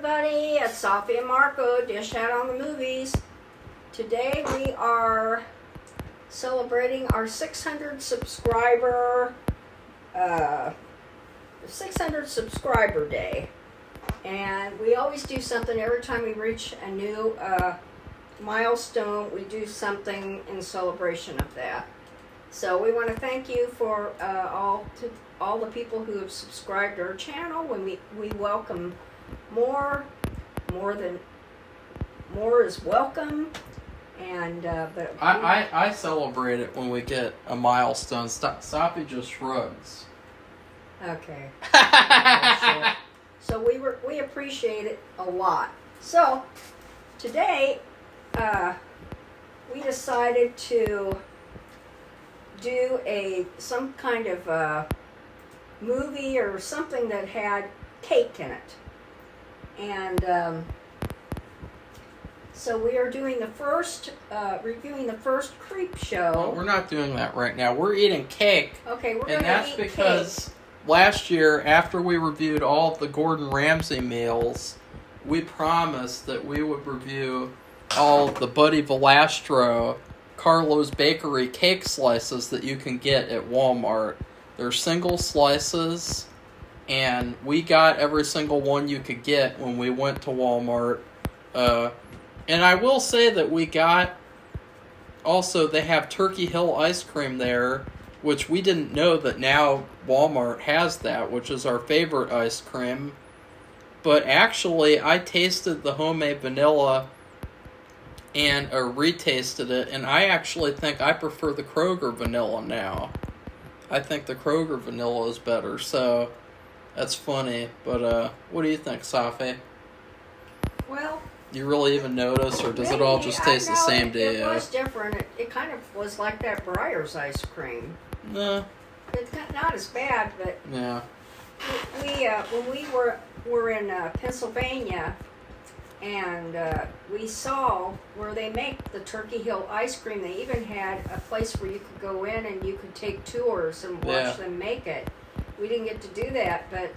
everybody, it's Sophie and Marco, Dish Out on the Movies. Today we are celebrating our 600 subscriber day. And we always do something every time we reach a new milestone. We do something in celebration of that. So we want to thank you for all the people who have subscribed to our channel. When we welcome more is welcome. And but I celebrate it when we get a milestone. Sophie just shrugs. Okay. So we appreciate it a lot. So today we decided to do some kind of movie or something that had cake in it, and so we are doing reviewing the first Creepshow. Well, we're not doing that right now. We're eating cake. Okay, we're going to eat cake. And that's because last year, after we reviewed all of the Gordon Ramsay meals, we promised that we would review all of the Buddy Valastro Carlo's Bakery cake slices that you can get at Walmart. They're single slices, and we got every single one you could get when we went to Walmart. And I will say that we got, also they have Turkey Hill ice cream there, which we didn't know that now Walmart has that, which is our favorite ice cream. But actually, I tasted the homemade vanilla and retasted it, and I actually think I prefer the Kroger vanilla now. I think the Kroger vanilla is better, so that's funny. But what do you think, Sophie? Well, you really even notice, or does it all just taste the same to you? It was different. It kind of was like that Breyer's ice cream. Nah. It's not as bad, but yeah. We when we were in Pennsylvania, and we saw where they make the Turkey Hill ice cream. They even had a place where you could go in and you could take tours and watch them make it. We didn't get to do that, but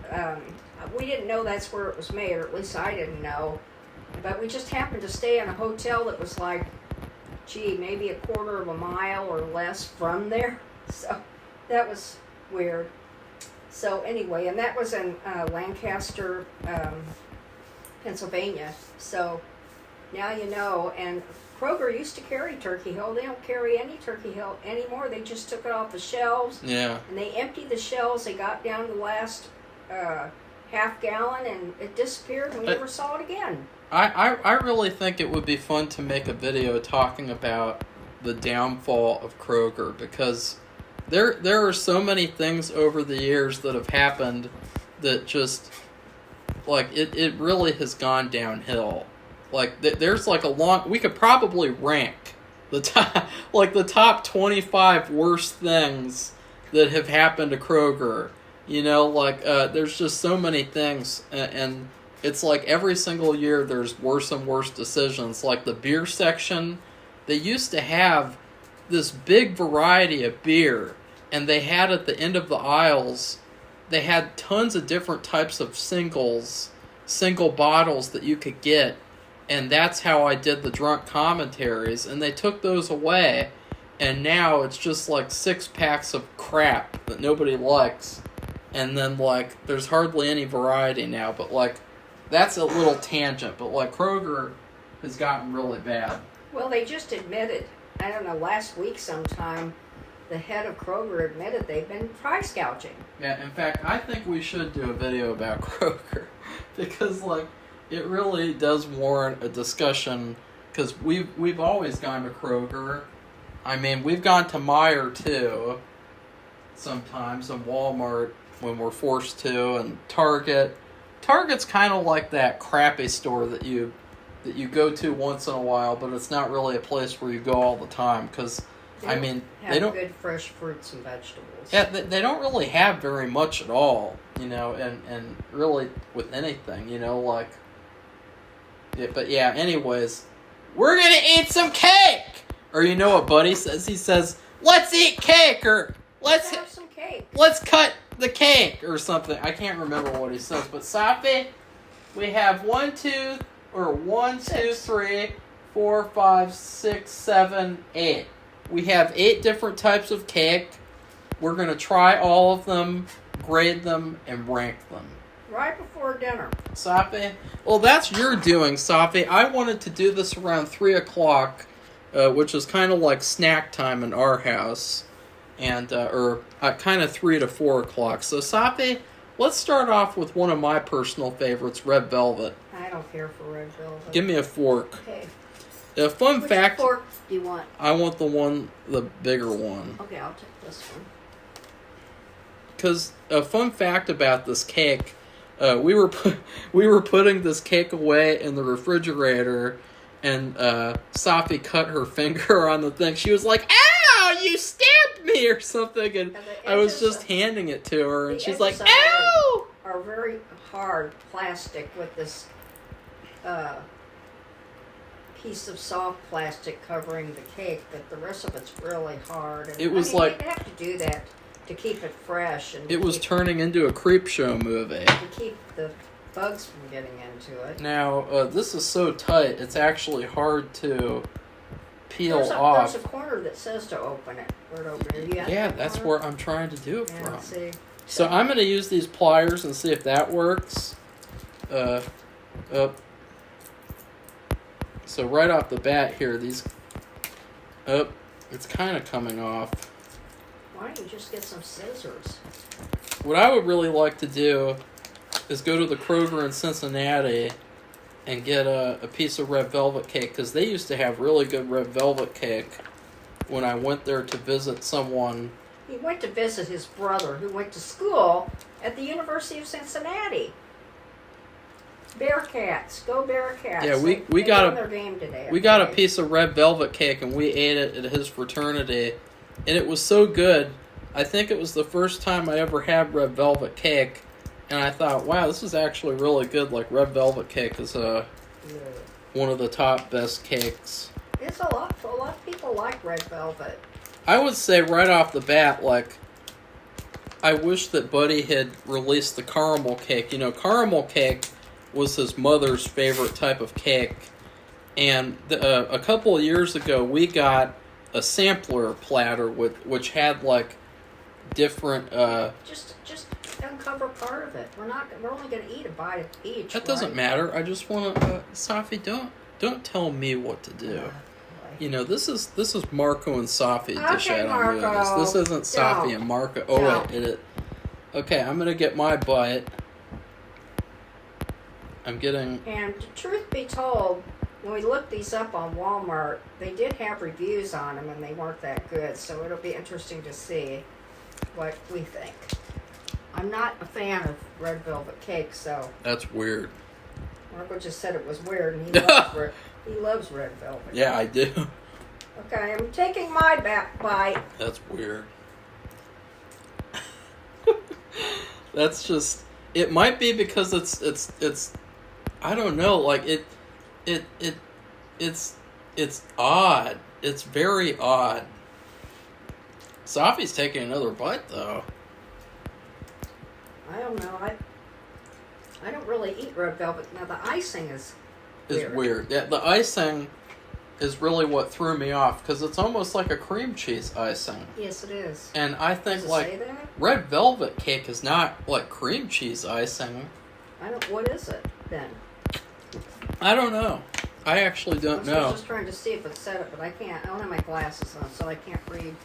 we didn't know that's where it was made, or at least I didn't know. But we just happened to stay in a hotel that was like, maybe a quarter of a mile or less from there. So that was weird. So anyway, and that was in Lancaster, Pennsylvania. So now you know. And Kroger used to carry Turkey Hill. They don't carry any Turkey Hill anymore. They just took it off the shelves. Yeah. And they emptied the shelves. They got down to the last half gallon, and it disappeared, and we never saw it again. I really think it would be fun to make a video talking about the downfall of Kroger, because there are so many things over the years that have happened that just, like, it really has gone downhill. Like, there's like we could probably rank the top 25 worst things that have happened to Kroger. You know, like, there's just so many things, and it's like every single year there's worse and worse decisions. Like the beer section, they used to have this big variety of beer, and they had at the end of the aisles, they had tons of different types of single bottles that you could get, and that's how I did the drunk commentaries, and they took those away, and now it's just like 6 packs of crap that nobody likes, and then like there's hardly any variety now. But like, that's a little tangent, but like Kroger has gotten really bad. Well, they just admitted, I don't know, last week sometime, the head of Kroger admitted they've been price gouging. Yeah, in fact, I think we should do a video about Kroger, because like it really does warrant a discussion, because we've always gone to Kroger. I mean, we've gone to Meijer too sometimes, and Walmart when we're forced to, and Target. Target's kind of like that crappy store that you go to once in a while, but it's not really a place where you go all the time, because I mean, they don't have good fresh fruits and vegetables. Yeah, they don't really have very much at all, you know, and really with anything, you know, like. Yeah, but yeah, anyways, we're gonna eat some cake, or you know what Buddy says? He says, "Let's eat cake," or let's have some cake. Let's cut the cake or something. I can't remember what he says, but Sophie, We have 1, 2, 3, 4, 5, 6, 7, 8. We have 8 different types of cake. We're going to try all of them, grade them, and rank them. Right before dinner. Safi? Well, that's your doing, Safi. I wanted to do this around 3 o'clock, which is kind of like snack time in our house. And, kind of 3 to 4 o'clock. So, Safi, let's start off with one of my personal favorites, red velvet. I don't care for red velvet. Give me a fork. Okay. A fun Which fact. fork do you want? I want the bigger one. Okay, I'll take this one. Because a fun fact about this cake, we were putting this cake away in the refrigerator, and Safi cut her finger on the thing. She was like, "Ow! You stabbed me!" or something, and I was just handing it to her, and she's like, "Ow!" Are very hard plastic with this piece of soft plastic covering the cake, but the rest of it's really hard. And, it was you have to do that to keep it fresh. And it was turning into a Creepshow movie. To keep the bugs from getting into it. Now, this is so tight, it's actually hard to peel off. There's a corner that says to open it. Where to open it? Yeah, that's where I'm trying to do it from. See. So I'm going to use these pliers and see if that works. So right off the bat here, it's kind of coming off. Why don't you just get some scissors? What I would really like to do is go to the Kroger in Cincinnati and get a piece of red velvet cake, because they used to have really good red velvet cake when I went there to visit someone. He went to visit his brother who went to school at the University of Cincinnati. Bearcats, go Bearcats! Yeah, they got won their game today. We got a piece of red velvet cake and we ate it at his fraternity, and it was so good. I think it was the first time I ever had red velvet cake, and I thought, wow, this is actually really good. Like, red velvet cake is one of the top best cakes. It's a lot of people like red velvet. I would say right off the bat, like, I wish that Buddy had released the caramel cake. You know, caramel cake was his mother's favorite type of cake. And a couple of years ago, we got a sampler platter which had, like, different... Just uncover part of it. We're only going to eat a bite of each. That doesn't matter. I just want to... Safi, don't tell me what to do. You know, this is Marco and Safi dish out on movies. This isn't Safi and Marco. Oh, wait. Okay, I'm going to get my bite. I'm getting... And truth be told, when we looked these up on Walmart, they did have reviews on them, and they weren't that good. So it'll be interesting to see what we think. I'm not a fan of red velvet cake, so... That's weird. Marco just said it was weird, and he loves red velvet. Yeah, I do. Okay, I'm taking my bite. That's weird. That's just... It might be because it's I don't know, like it's odd. It's very odd. Safi's taking another bite though. I don't know. I don't really eat red velvet. Now the icing is weird. Yeah, the icing is really what threw me off, because it's almost like a cream cheese icing. Yes, it is. And I think Does it like say that? red velvet cake is not like cream cheese icing. What is it then? I don't know. I actually don't know. I was just trying to see if it said it, but I can't. I don't have my glasses on, so I can't read.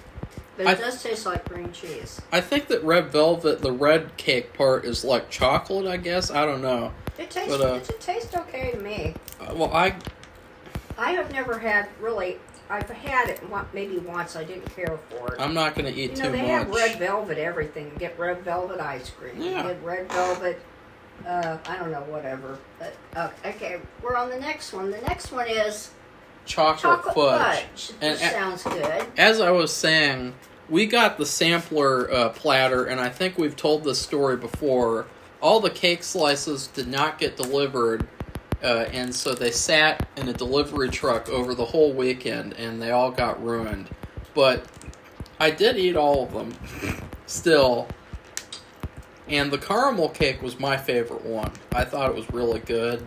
But it does taste like cream cheese. I think that red velvet, the red cake part, is like chocolate, I guess. I don't know. It tastes okay to me. Well, I have never had really... I've had it maybe once. I didn't care for it. I'm not going to eat too much. They have red velvet everything. You get red velvet ice cream. Yeah. You get red velvet... I don't know, whatever. But okay, we're on the next one. The next one is... Chocolate fudge. Which sounds good. As I was saying, we got the sampler platter, and I think we've told this story before. All the cake slices did not get delivered, and so they sat in a delivery truck over the whole weekend, and they all got ruined. But I did eat all of them, still. And the caramel cake was my favorite one. I thought it was really good.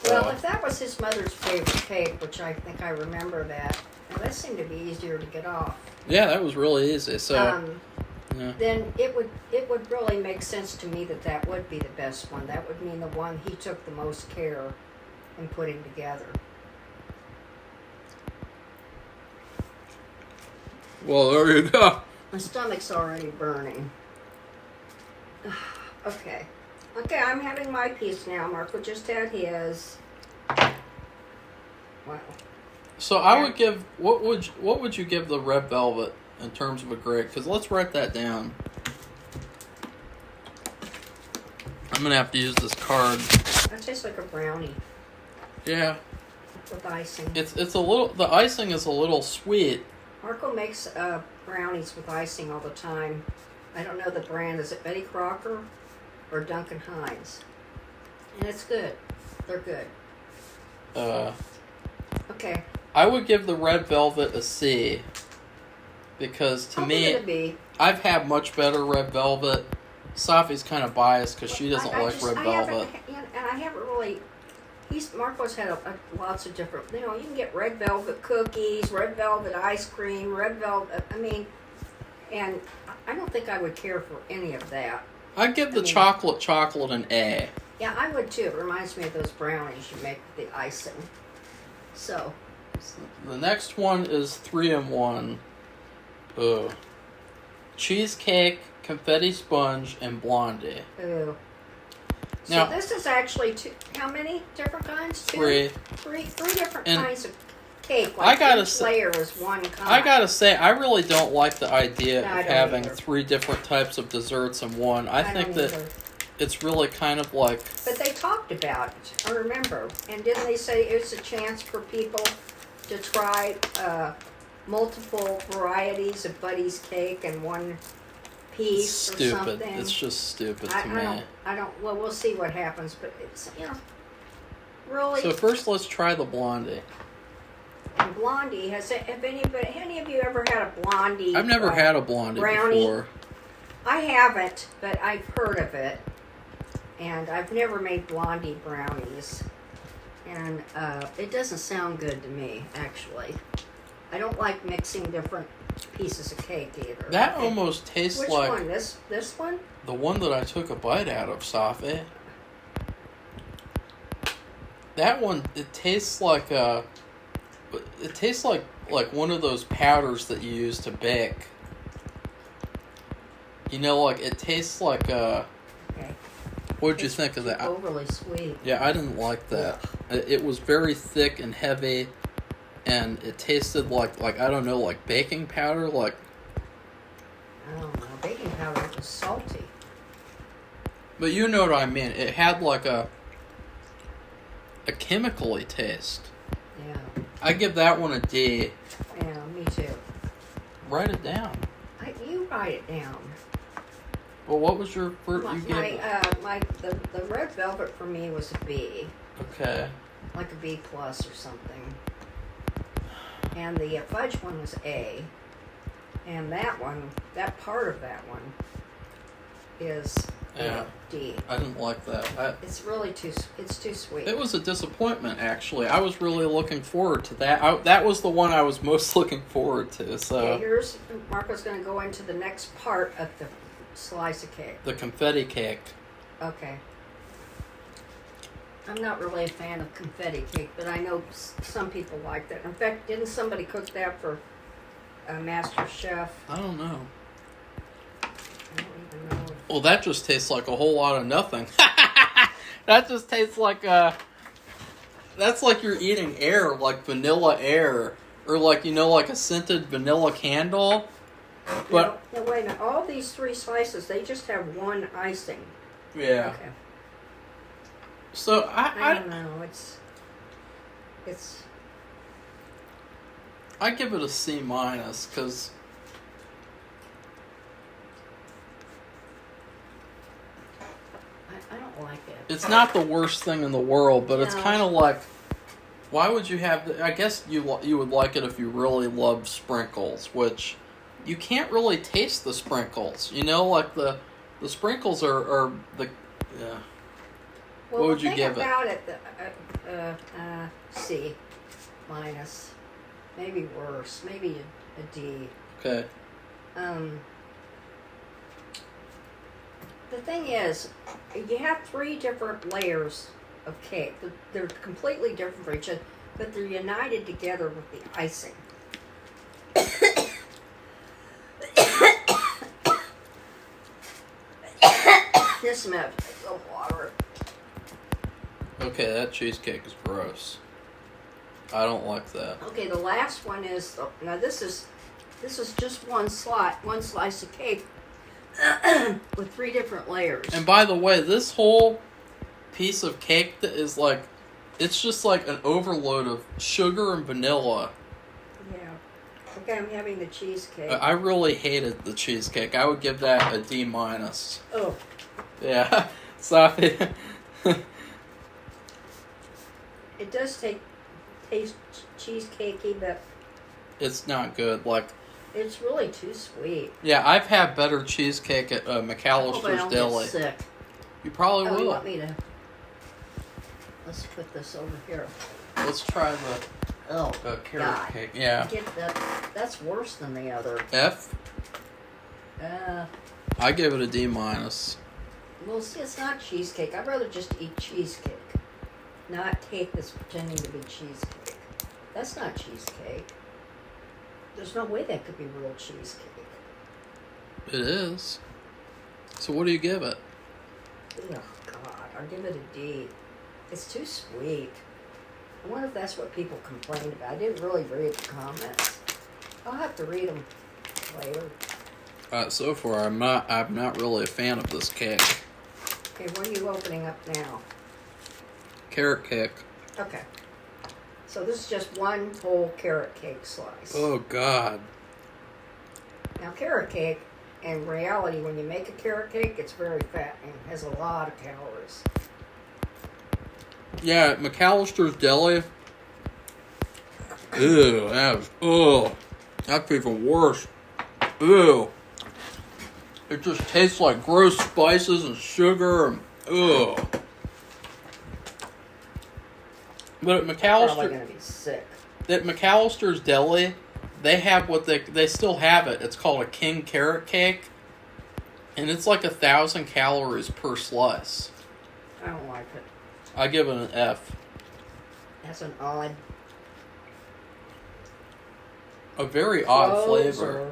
Well, if that was his mother's favorite cake, which I think I remember that, and that seemed to be easier to get off. Yeah, that was really easy. So, yeah. Then it would really make sense to me that would be the best one. That would mean the one he took the most care in putting together. Well, there you go. My stomach's already burning. Okay. Okay, I'm having my piece now. Marco just had his. Wow. So I would give what would you give the red velvet in terms of a grade? Because let's write that down. I'm gonna have to use this card. That tastes like a brownie Yeah, with icing. it's a little. The icing is a little sweet. Marco makes brownies with icing all the time. I don't know the brand. Is it Betty Crocker or Duncan Hines? And it's good. They're good. Okay. I would give the red velvet a C. Because to me, I've had much better red velvet. Safi's kind of biased because she doesn't like red velvet. And I haven't really. Marco's had lots of different. You know, you can get red velvet cookies, red velvet ice cream, red velvet. I mean, and I don't think I would care for any of that. I'd give the chocolate an A. Yeah, I would too. It reminds me of those brownies you make with the icing. So. The next one is 3-in-1. Ugh. Cheesecake, confetti sponge, and blondie. Ooh. Now, so this is actually how many different kinds? Three different kinds of cake. Like I gotta each layer is one kind. I gotta say, I really don't like the idea of having either. 3 different types of desserts in one. I think that it's really kind of like... But they talked about it, I remember. And didn't they say it's a chance for people to try multiple varieties of Buddy's cake and one piece or something? It's just stupid to me. I don't, well, we'll see what happens, but it's, really. So first let's try the blondie. And blondie, have any of you ever had a blondie? I've never had a blondie brownie before. I haven't, but I've heard of it. And I've never made blondie brownies. And it doesn't sound good to me, actually. I don't like mixing different pieces of cake either. That almost tastes like... Which one? This one? The one that I took a bite out of, Safi. That one, it tastes like one of those powders that you use to bake. Like it tastes like Okay. What did you think of that? Overly sweet. Yeah, I didn't like that. It was very thick and heavy, and it tasted like I don't know, like baking powder, like. I don't know. Baking powder was salty. But you know what I mean. It had like a chemically taste. Yeah. I give that one a D. Yeah, me too. Write it down. You write it down. Well, what was your first? The red velvet for me was a B. Okay. Like a B plus or something. And the fudge one was A. And that part of that one is D. I didn't like that. It's really too sweet. It was a disappointment, actually. I was really looking forward to that. That was the one I was most looking forward to. So. Okay, Marco's going to go into the next part of the slice of cake. The confetti cake. Okay. I'm not really a fan of confetti cake, but I know some people like that. In fact, didn't somebody cook that for Master Chef? I don't know. I don't even know. Well, that just tastes like a whole lot of nothing. That just tastes like that's like you're eating air, like vanilla air, or like like a scented vanilla candle. But no, wait a minute. All these 3 slices, they just have one icing. Yeah. Okay. So I don't know. It's. I give it a C minus because. I don't like it. It's not the worst thing in the world, but it's kind of like, why would you have? I guess you would like it if you really love sprinkles, which, you can't really taste the sprinkles. You know, like the sprinkles are the yeah. Well, What would you give it? About it, C minus, maybe worse, maybe a D. Okay. The thing is, you have 3 different layers of cake. They're completely different for each other, but they're united together with the icing. Just a minute, some water. Okay, that cheesecake is gross. I don't like that. Okay, the last one is now. This is just one slice of cake with 3 different layers. And by the way, this whole piece of cake that is like, it's just like an overload of sugar and vanilla. Yeah. Okay, I'm having the cheesecake. I really hated the cheesecake. I would give that a D minus. Oh. Yeah, Sophie. It does taste cheesecakey, but It's not good. Like, it's really too sweet. yeah, I've had better cheesecake at I hope I McAllister's don't Deli. get sick. You probably Oh, will. you want me to? Let's put this over here. Let's try Oh, the carrot God. cake. Yeah. Get that. That's worse than the other. F. Uh, I give it a D minus. well, see, it's not cheesecake. I'd rather just eat cheesecake, not take this pretending to be cheesecake. That's not cheesecake. There's no way that could be real cheesecake. It is. So what do you give it? Oh, God. I'll give it a D. It's too sweet. I wonder if that's what people complained about. I didn't really read the comments. I'll have to read them later. So far, I'm not really a fan of this cake. Okay, what are you opening up now? Carrot cake. Okay. So this is just one whole carrot cake slice. Oh God. Now, carrot cake, in reality, when you make a carrot cake, it's very fattening. It has a lot of calories. Yeah, at McAllister's Deli. Ew, that's even worse. Ew. It just tastes like gross spices and sugar and ew. But at Probably McAllister, gonna be sick. at McAllister's Deli, they have what they still have it. It's called a king carrot cake, and it's like 1,000 calories per slice. I don't like it. I give it an F. That's an odd. A very odd cloves flavor. or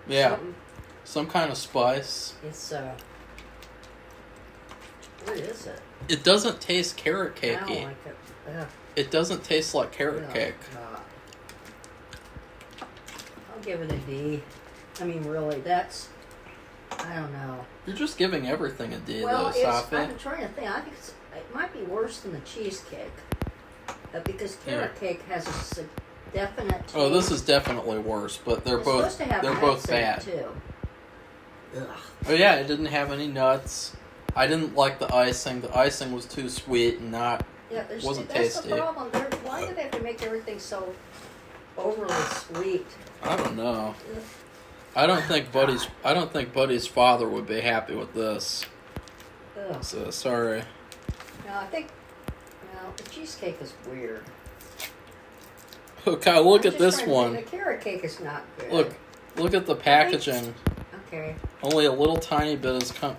Yeah, something. some kind of spice. It's what is it? It doesn't taste carrot I don't cakey. like it. Ugh. It doesn't taste like carrot Oh, cake. God. I'll give it a D. I mean, really, that's. I don't know. You're just giving everything a D, Well, though, Sophie. I'm trying to think. I think it might be worse than the cheesecake. Because carrot cake has a definite taste. Oh, this is definitely worse, but they're It's both supposed to have they're nuts both in it, bad. too. Ugh. Oh yeah, it didn't have any nuts. I didn't like the icing. The icing was too sweet and not. Yeah, Wasn't that's tasty. the problem. Why do they have to make everything so overly sweet? I don't know. Ugh. I don't think Buddy's father would be happy with this. Ugh. So sorry. No, I think. Well, the cheesecake is weird. Okay, look I'm at just this trying to one. think. The carrot cake is not good. Look at the packaging. Okay. Only a little tiny bit is I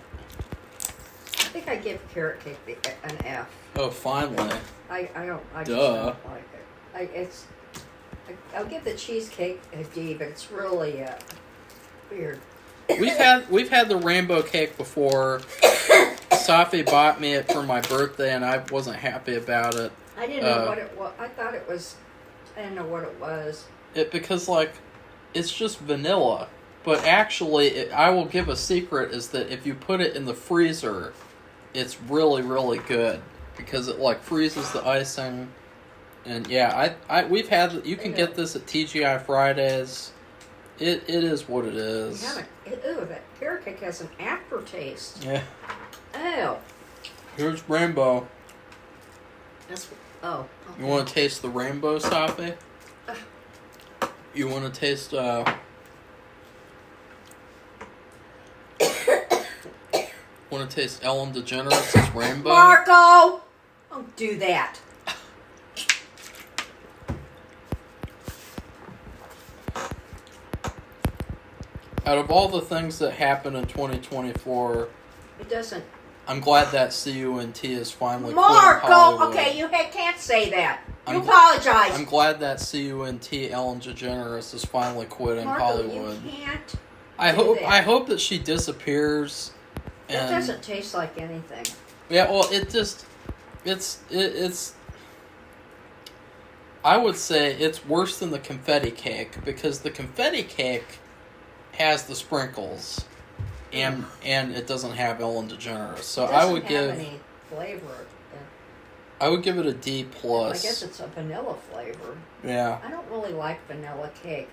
think I give carrot cake an F. Oh, finally. I don't. I just Duh. don't like it. I'll give the cheesecake a D, but it's really weird. We've had the rainbow cake before. Sophie bought me it for my birthday, and I wasn't happy about it. I didn't know what it was. I thought it was. I didn't know what it was. Because it's just vanilla. But actually, I will give a secret is that if you put it in the freezer, it's really, really good. Because it freezes the icing. And yeah, we've had, you can get this at TGI Fridays. It is what it is. That carrot cake has an aftertaste. Yeah. Oh. Here's rainbow. Okay. You want to taste the rainbow, Sophie? You want to taste Want to taste Ellen DeGeneres' Rainbow? Marco! Don't do that. Out of all the things that happened in 2024, It doesn't. I'm glad that CUNT is finally quitting Marco! Hollywood. Okay, you can't say that. You I'm apologize. I'm glad that CUNT Ellen DeGeneres is finally quitting Marco, Hollywood. you can't. I do hope that. I hope that she disappears. It And doesn't taste like anything. yeah, well, it's. I would say it's worse than the confetti cake because the confetti cake has the sprinkles, and it doesn't have Ellen DeGeneres. So It I doesn't would have give any flavor. I would give it a D I plus. guess it's a vanilla flavor. Yeah, I don't really like vanilla cake.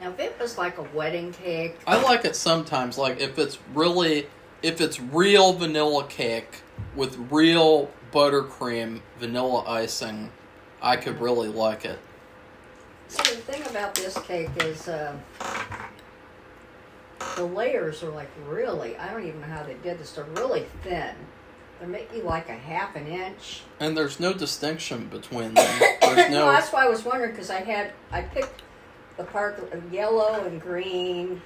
Now, if it was like a wedding cake, I like it sometimes. Like if it's real vanilla cake with real buttercream vanilla icing, I could really like it. so the thing about this cake is the layers are like really, I don't even know how they did this, they're really thin. They make you like a half an inch. And there's no distinction between them. There's No, no. that's why I was wondering, because I picked the part of yellow and green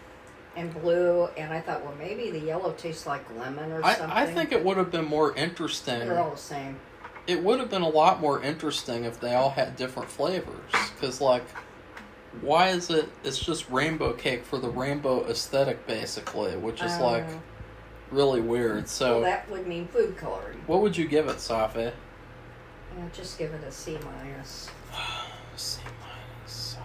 and blue, and I thought, well, maybe the yellow tastes like lemon or something. I think it would have been more interesting. They're all the same. It would have been a lot more interesting if they all had different flavors. Because, like, why is it? It's just rainbow cake for the rainbow aesthetic, basically, which is like really weird. So, well, that would mean food coloring. what would you give it, Safi? Just give it a C minus. C minus,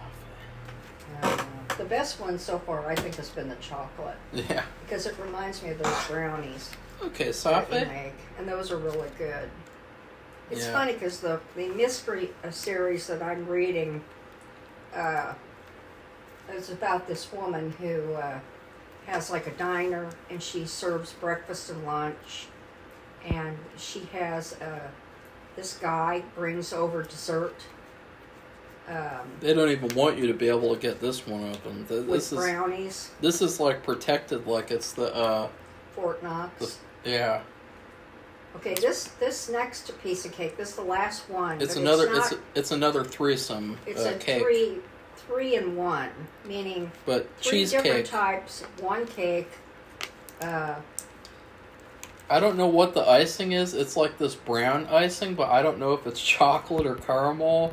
The best one so far, I think, has been the chocolate. Safi. Yeah. Because it reminds me of those brownies Okay, that we Safi. make. And those are really good. It's Yeah. funny because the mystery series that I'm reading is about this woman who has like a diner and she serves breakfast and lunch. And she has this guy brings over dessert. They don't even want you to be able to get this one open. With brownies. This is like protected, like it's the Fort Knox. yeah. Okay, this next piece of cake, this is the last one. It's but another. It's, not, it's another threesome it's a cake. three in one, meaning But three different cheesecake. types, one cake. I don't know what the icing is. It's like this brown icing, but I don't know if it's chocolate or caramel.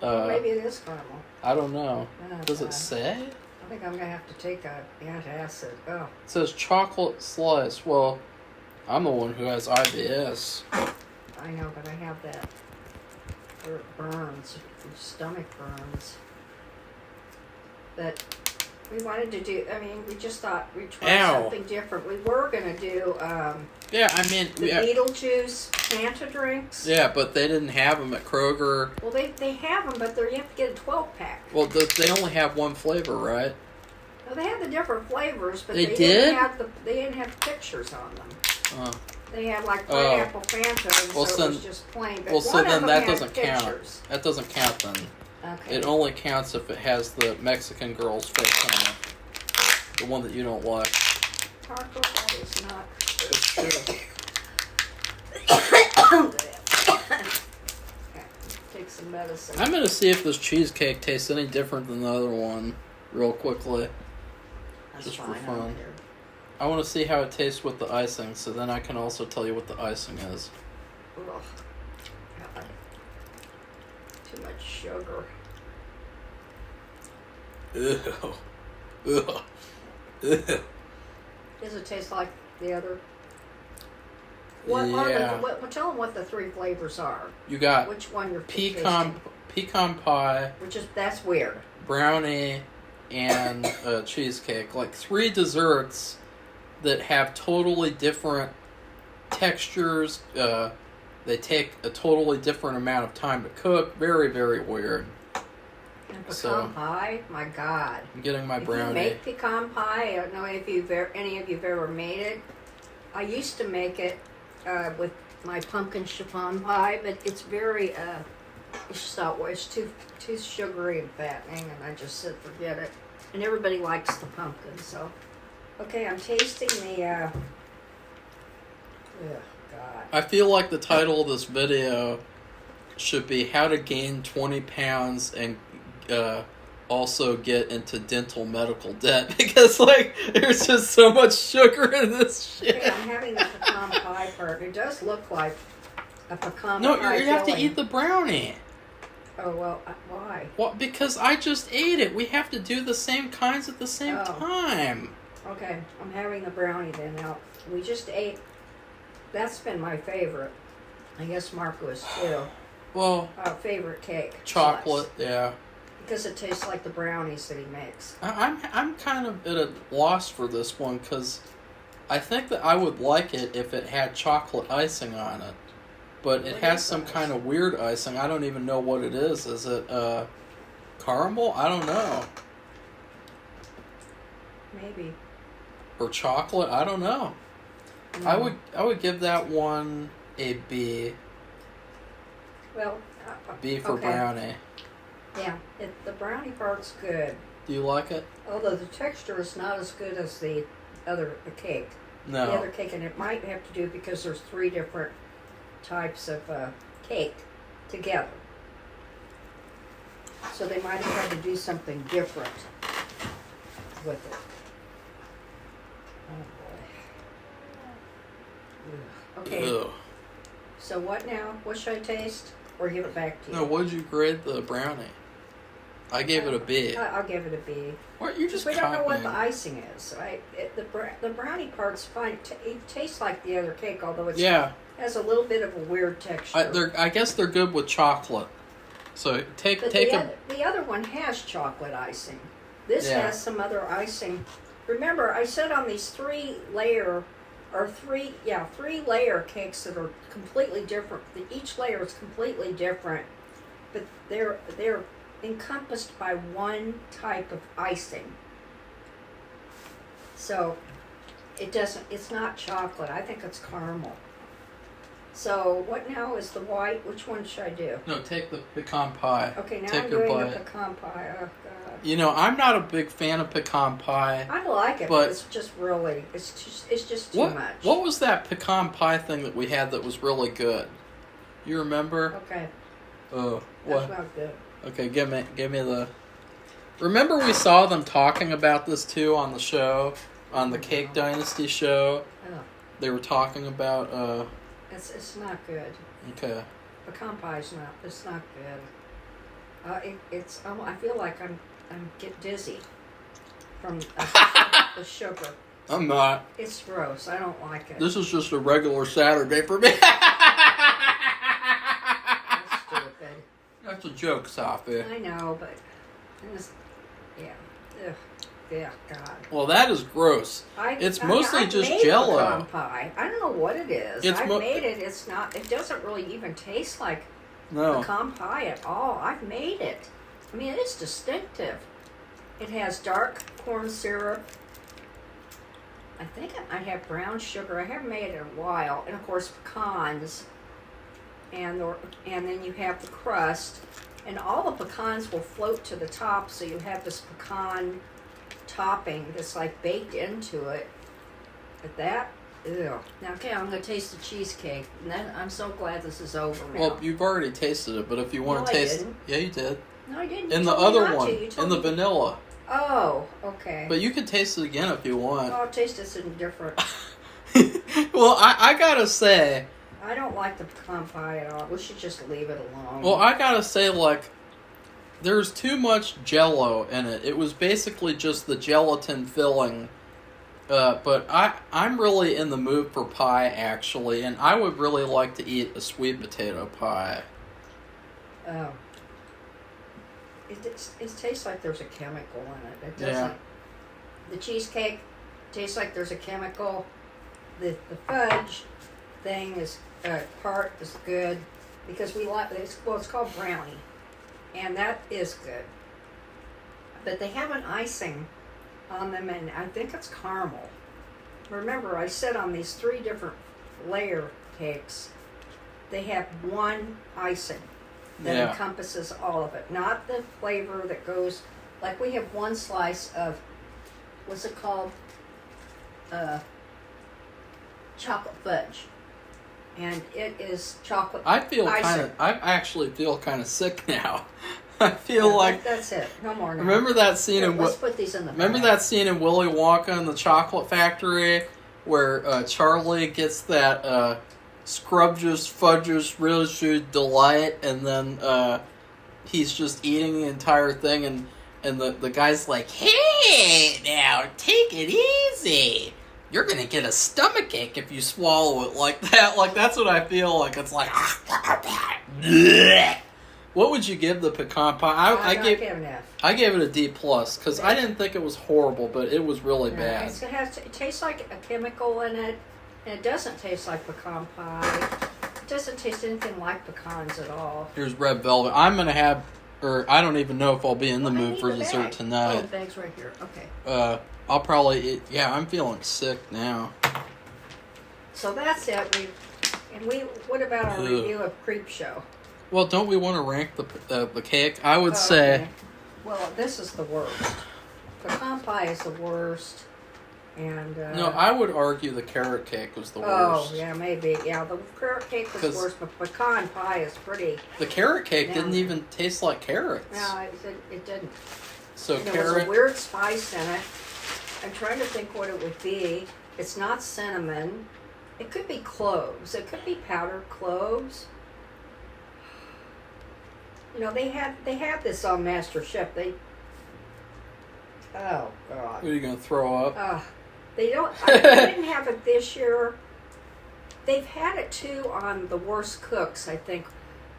Maybe it is caramel. I don't know. Oh, Does it God. say? I think I'm gonna have to take a antacid. Oh, It says chocolate slice. Well, I'm the one who has IBS. I know, but I have that. Where it burns, your stomach burns. But we wanted to do. I mean, we just thought we'd try Ow. something different. We were gonna do Yeah, I mean, the Beetlejuice Fanta drinks. yeah, but they didn't have them at Kroger. Well, they have them, but you have to get a 12-pack. Well, they only have one flavor, right? Well, they have the different flavors, but They they did? didn't have pictures on them. Oh. They had like pineapple Fanta, and Well, so so- it was just plain. But Well, so one then of them that had doesn't count. pictures. That doesn't count then. Okay. It only counts if it has the Mexican girl's face on it. The one that you don't like. Marco, that is not. It's true. Take some medicine. I'm gonna see if this cheesecake tastes any different than the other one, real quickly. That's just for fine, I fun. don't care. I want to see how it tastes with the icing, so then I can also tell you what the icing is. Ugh. God. Too much sugar. Ew. Ugh. Ew. Does it taste like the other? What are Yeah. tell them what the three flavors are. You got Which one you're pecan tasting. pie, That's weird. brownie, and cheesecake. Like 3 desserts that have totally different textures. They take a totally different amount of time to cook. Very, very weird. And pecan So- pie, my God! I'm getting my If brownie. you make pecan pie, I don't know if any of you've ever made it. I used to make it with my pumpkin chiffon pie, but it's very it's too sugary and fattening, and I just said forget it. And everybody likes the pumpkin, so okay. I'm tasting the Ugh, God. I feel like the title of this video should be how to gain 20 pounds and also get into dental medical debt, because like there's just so much sugar in this shit. Okay, I'm having the pecan pie part. It does look like a pecan No, pie you have to filling. eat the brownie. Oh, well, why? Well, because I just ate it. We have to do the same kinds at the same Oh. time. Okay, I'm having the brownie then. Now, we just ate. That's been my favorite. I guess Marco's too. Well, Favorite cake. chocolate, slice. yeah. Because it tastes like the brownies that he makes. I'm kind of at a loss for this one, because I think that I would like it if it had chocolate icing on it. But it What has is some that? kind of weird icing. I don't even know what it is. Is it caramel? I don't know. Maybe. Or chocolate? I don't know. Mm. I would give that one a B. Well, B for okay. brownie. Yeah, the brownie part's good. Do you like it? Although the texture is not as good as the cake. No. The other cake, and it might have to do because there's 3 different types of cake together. So they might have had to do something different with it. Oh boy. Ugh. Okay, Ugh. so what now? What should I taste? Or give it back to you? No, what did you grade the brownie? I gave it a B. I'll give it a B. What? You're just We don't know what copying. the icing is. The brownie part's fine. It tastes like the other cake, although it Yeah. has a little bit of a weird texture. I guess they're good with chocolate. So take But a. the other one has chocolate icing. This Yeah. has some other icing. Remember, I said on these 3-layer cakes that are completely different. Each layer is completely different, but they're encompassed by one type of icing. So it's not chocolate. I think it's caramel. So what now is the white? Which one should I do? No, take the pecan pie. Okay, now Take I'm your doing bite. the pecan pie. Oh God. You know, I'm not a big fan of pecan pie. I like it, but it's just really, it's just too much. What was that pecan pie thing that we had that was really good? You remember? Okay, Oh, that what? smells good. Okay, give me the. Remember we saw them talking about this too on the show, on the Cake Dynasty show. Oh, They were talking about. it's not good. Okay. Pecan pie's not. It's not good. It's. I feel like I'm get dizzy from the sugar. I'm not. It's gross. I don't like it. This is just a regular Saturday for me. That's stupid. That's a joke, Sophie. I know, but yeah. Ugh. Yeah, God. Well, that is gross. It's mostly I've just made Jell-O. pecan pie. I don't know what it is. It's I've made it. It's not. It doesn't really even taste like No. pecan pie at all. I've made it. I mean, it's distinctive. It has dark corn syrup. I think it might have brown sugar. I haven't made it in a while, and of course pecans. And then you have the crust, and all the pecans will float to the top, so you have this pecan topping that's like baked into it. But that, ew. Now, okay, I'm gonna taste the cheesecake. And I'm so glad this is over now. Well, you've already tasted it, but if you want No, to I taste, didn't. yeah, you did. No, I didn't. In You the told me other not one, to. You told in the me- vanilla. Oh, okay. But you can taste it again if you want. Well, I'll taste this in different. Well, I gotta say, I don't like the pecan pie at all. We should just leave it alone. well, I gotta say, like, there's too much Jell-O in it. It was basically just the gelatin filling. But I'm really in the mood for pie, actually, and I would really like to eat a sweet potato pie. Oh. It tastes like there's a chemical in it. It doesn't. Yeah. The cheesecake tastes like there's a chemical. The fudge thing is part is good because we like it's called brownie, and that is good. But they have an icing on them, and I think it's caramel. Remember, I said on these 3 different layer cakes, they have one icing that Yeah. encompasses all of it, not the flavor that goes. Like we have one slice of, what's it called? Chocolate fudge. and it is chocolate. I actually feel kind of sick now. I feel like that's it. No more now. Remember that scene let's put these in the Remember bag. that scene in Willy Wonka and the Chocolate Factory where Charlie gets that scrumptious, fudgious, really sweet delight, and then he's just eating the entire thing, and the guy's like, "Hey, now take it easy. You're gonna get a stomachache if you swallow it like that." Like, that's what I feel like. It's like, what would you give the pecan pie? I gave an F. I gave it a D plus because I didn't think it was horrible, but it was really bad. It tastes like a chemical in it, and it doesn't taste like pecan pie. It doesn't taste anything like pecans at all. Here's red velvet. I'm gonna have, or I don't even know if I'll be in the mood for dessert tonight. Oh, the bag's right here. Okay. I'll probably eat. Yeah, I'm feeling sick now. So that's it. What about our review of Creepshow? Well, don't we want to rank the cake? I would say. Okay. Well, this is the worst. Pecan pie is the worst, and no, I would argue the carrot cake was the worst. Oh, yeah, maybe. Yeah, the carrot cake was worse, but pecan pie is pretty. The carrot cake didn't even taste like carrots. No, it didn't. So and carrot. There was a weird spice in it. I'm trying to think what it would be. It's not cinnamon. It could be cloves. It could be powdered cloves. You know, they had this on MasterChef. Oh God. Are you gonna throw up? They don't. They didn't have it this year. They've had it too on The Worst Cooks, I think,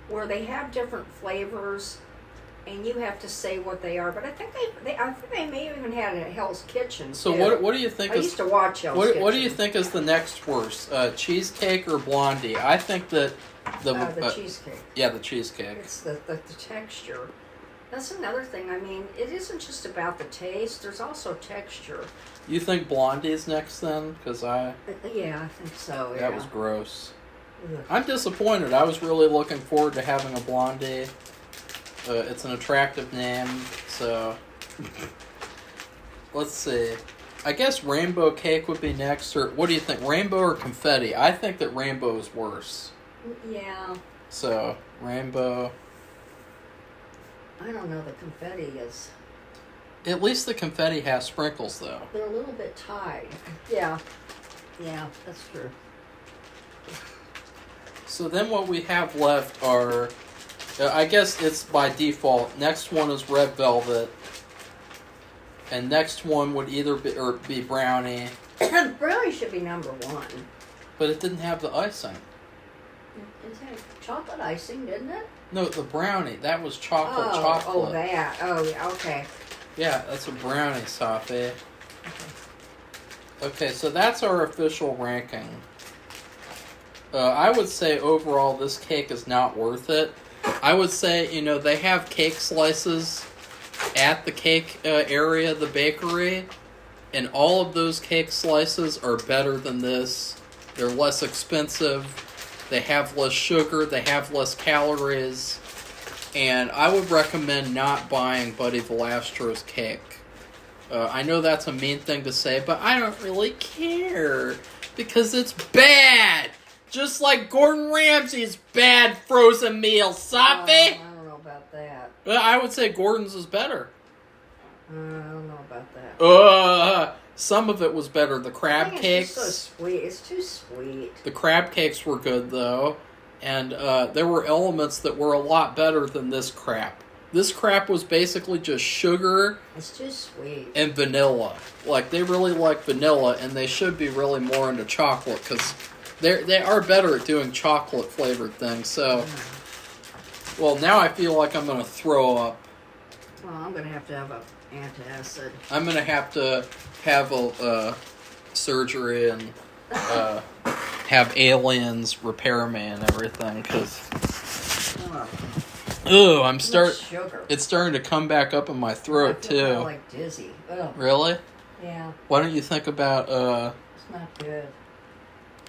where they have different flavors, and you have to say what they are. But I think they may have even had it at Hell's Kitchen. So too. what do you think? I used to watch Hell's Kitchen. What do you think is the next worst? Cheesecake or Blondie? I think that the cheesecake. Yeah, the cheesecake. It's the texture. That's another thing. I mean, it isn't just about the taste. There's also texture. You think Blondie's next then? Because Yeah, I think so. Yeah. That was gross. Ugh. I'm disappointed. I was really looking forward to having a Blondie. It's an attractive name, so let's see. I guess rainbow cake would be next, or what do you think? Rainbow or confetti? I think that rainbow is worse. Yeah. So rainbow. I don't know. The confetti is. At least the confetti has sprinkles, though. They're a little bit tied. Yeah. Yeah, that's true. So then what we have left are, I guess it's by default. Next one is red velvet. And next one would either be brownie. Brownie should be number one. But it didn't have the icing. It had chocolate icing, didn't it? No, the brownie. That was chocolate. Oh, that. Oh, yeah, okay. Yeah, that's a brownie, Safi. Okay, so that's our official ranking. I would say overall this cake is not worth it. I would say, they have cake slices at the cake area, the bakery, and all of those cake slices are better than this. They're less expensive. They have less sugar. They have less calories. And I would recommend not buying Buddy Velastro's cake. I know that's a mean thing to say, but I don't really care. Because it's bad! Just like Gordon Ramsay's bad frozen meal, Safi! I don't know about that. I would say Gordon's is better. I don't know about that. Some of it was better. The crab cakes. It's just so sweet. It's too sweet. The crab cakes were good, though. And there were elements that were a lot better than this crap. This crap was basically just sugar. It's too sweet. And vanilla. Like, they really like vanilla, and they should be really more into chocolate, because they are better at doing chocolate-flavored things. So, well, now I feel like I'm going to throw up. Well, I'm going to have an antacid. I'm going to have a surgery and have aliens repair me and everything, because it's starting to come back up in my throat I feel too. kinda like dizzy. Ugh. Really? Yeah. Why don't you think about it's not good.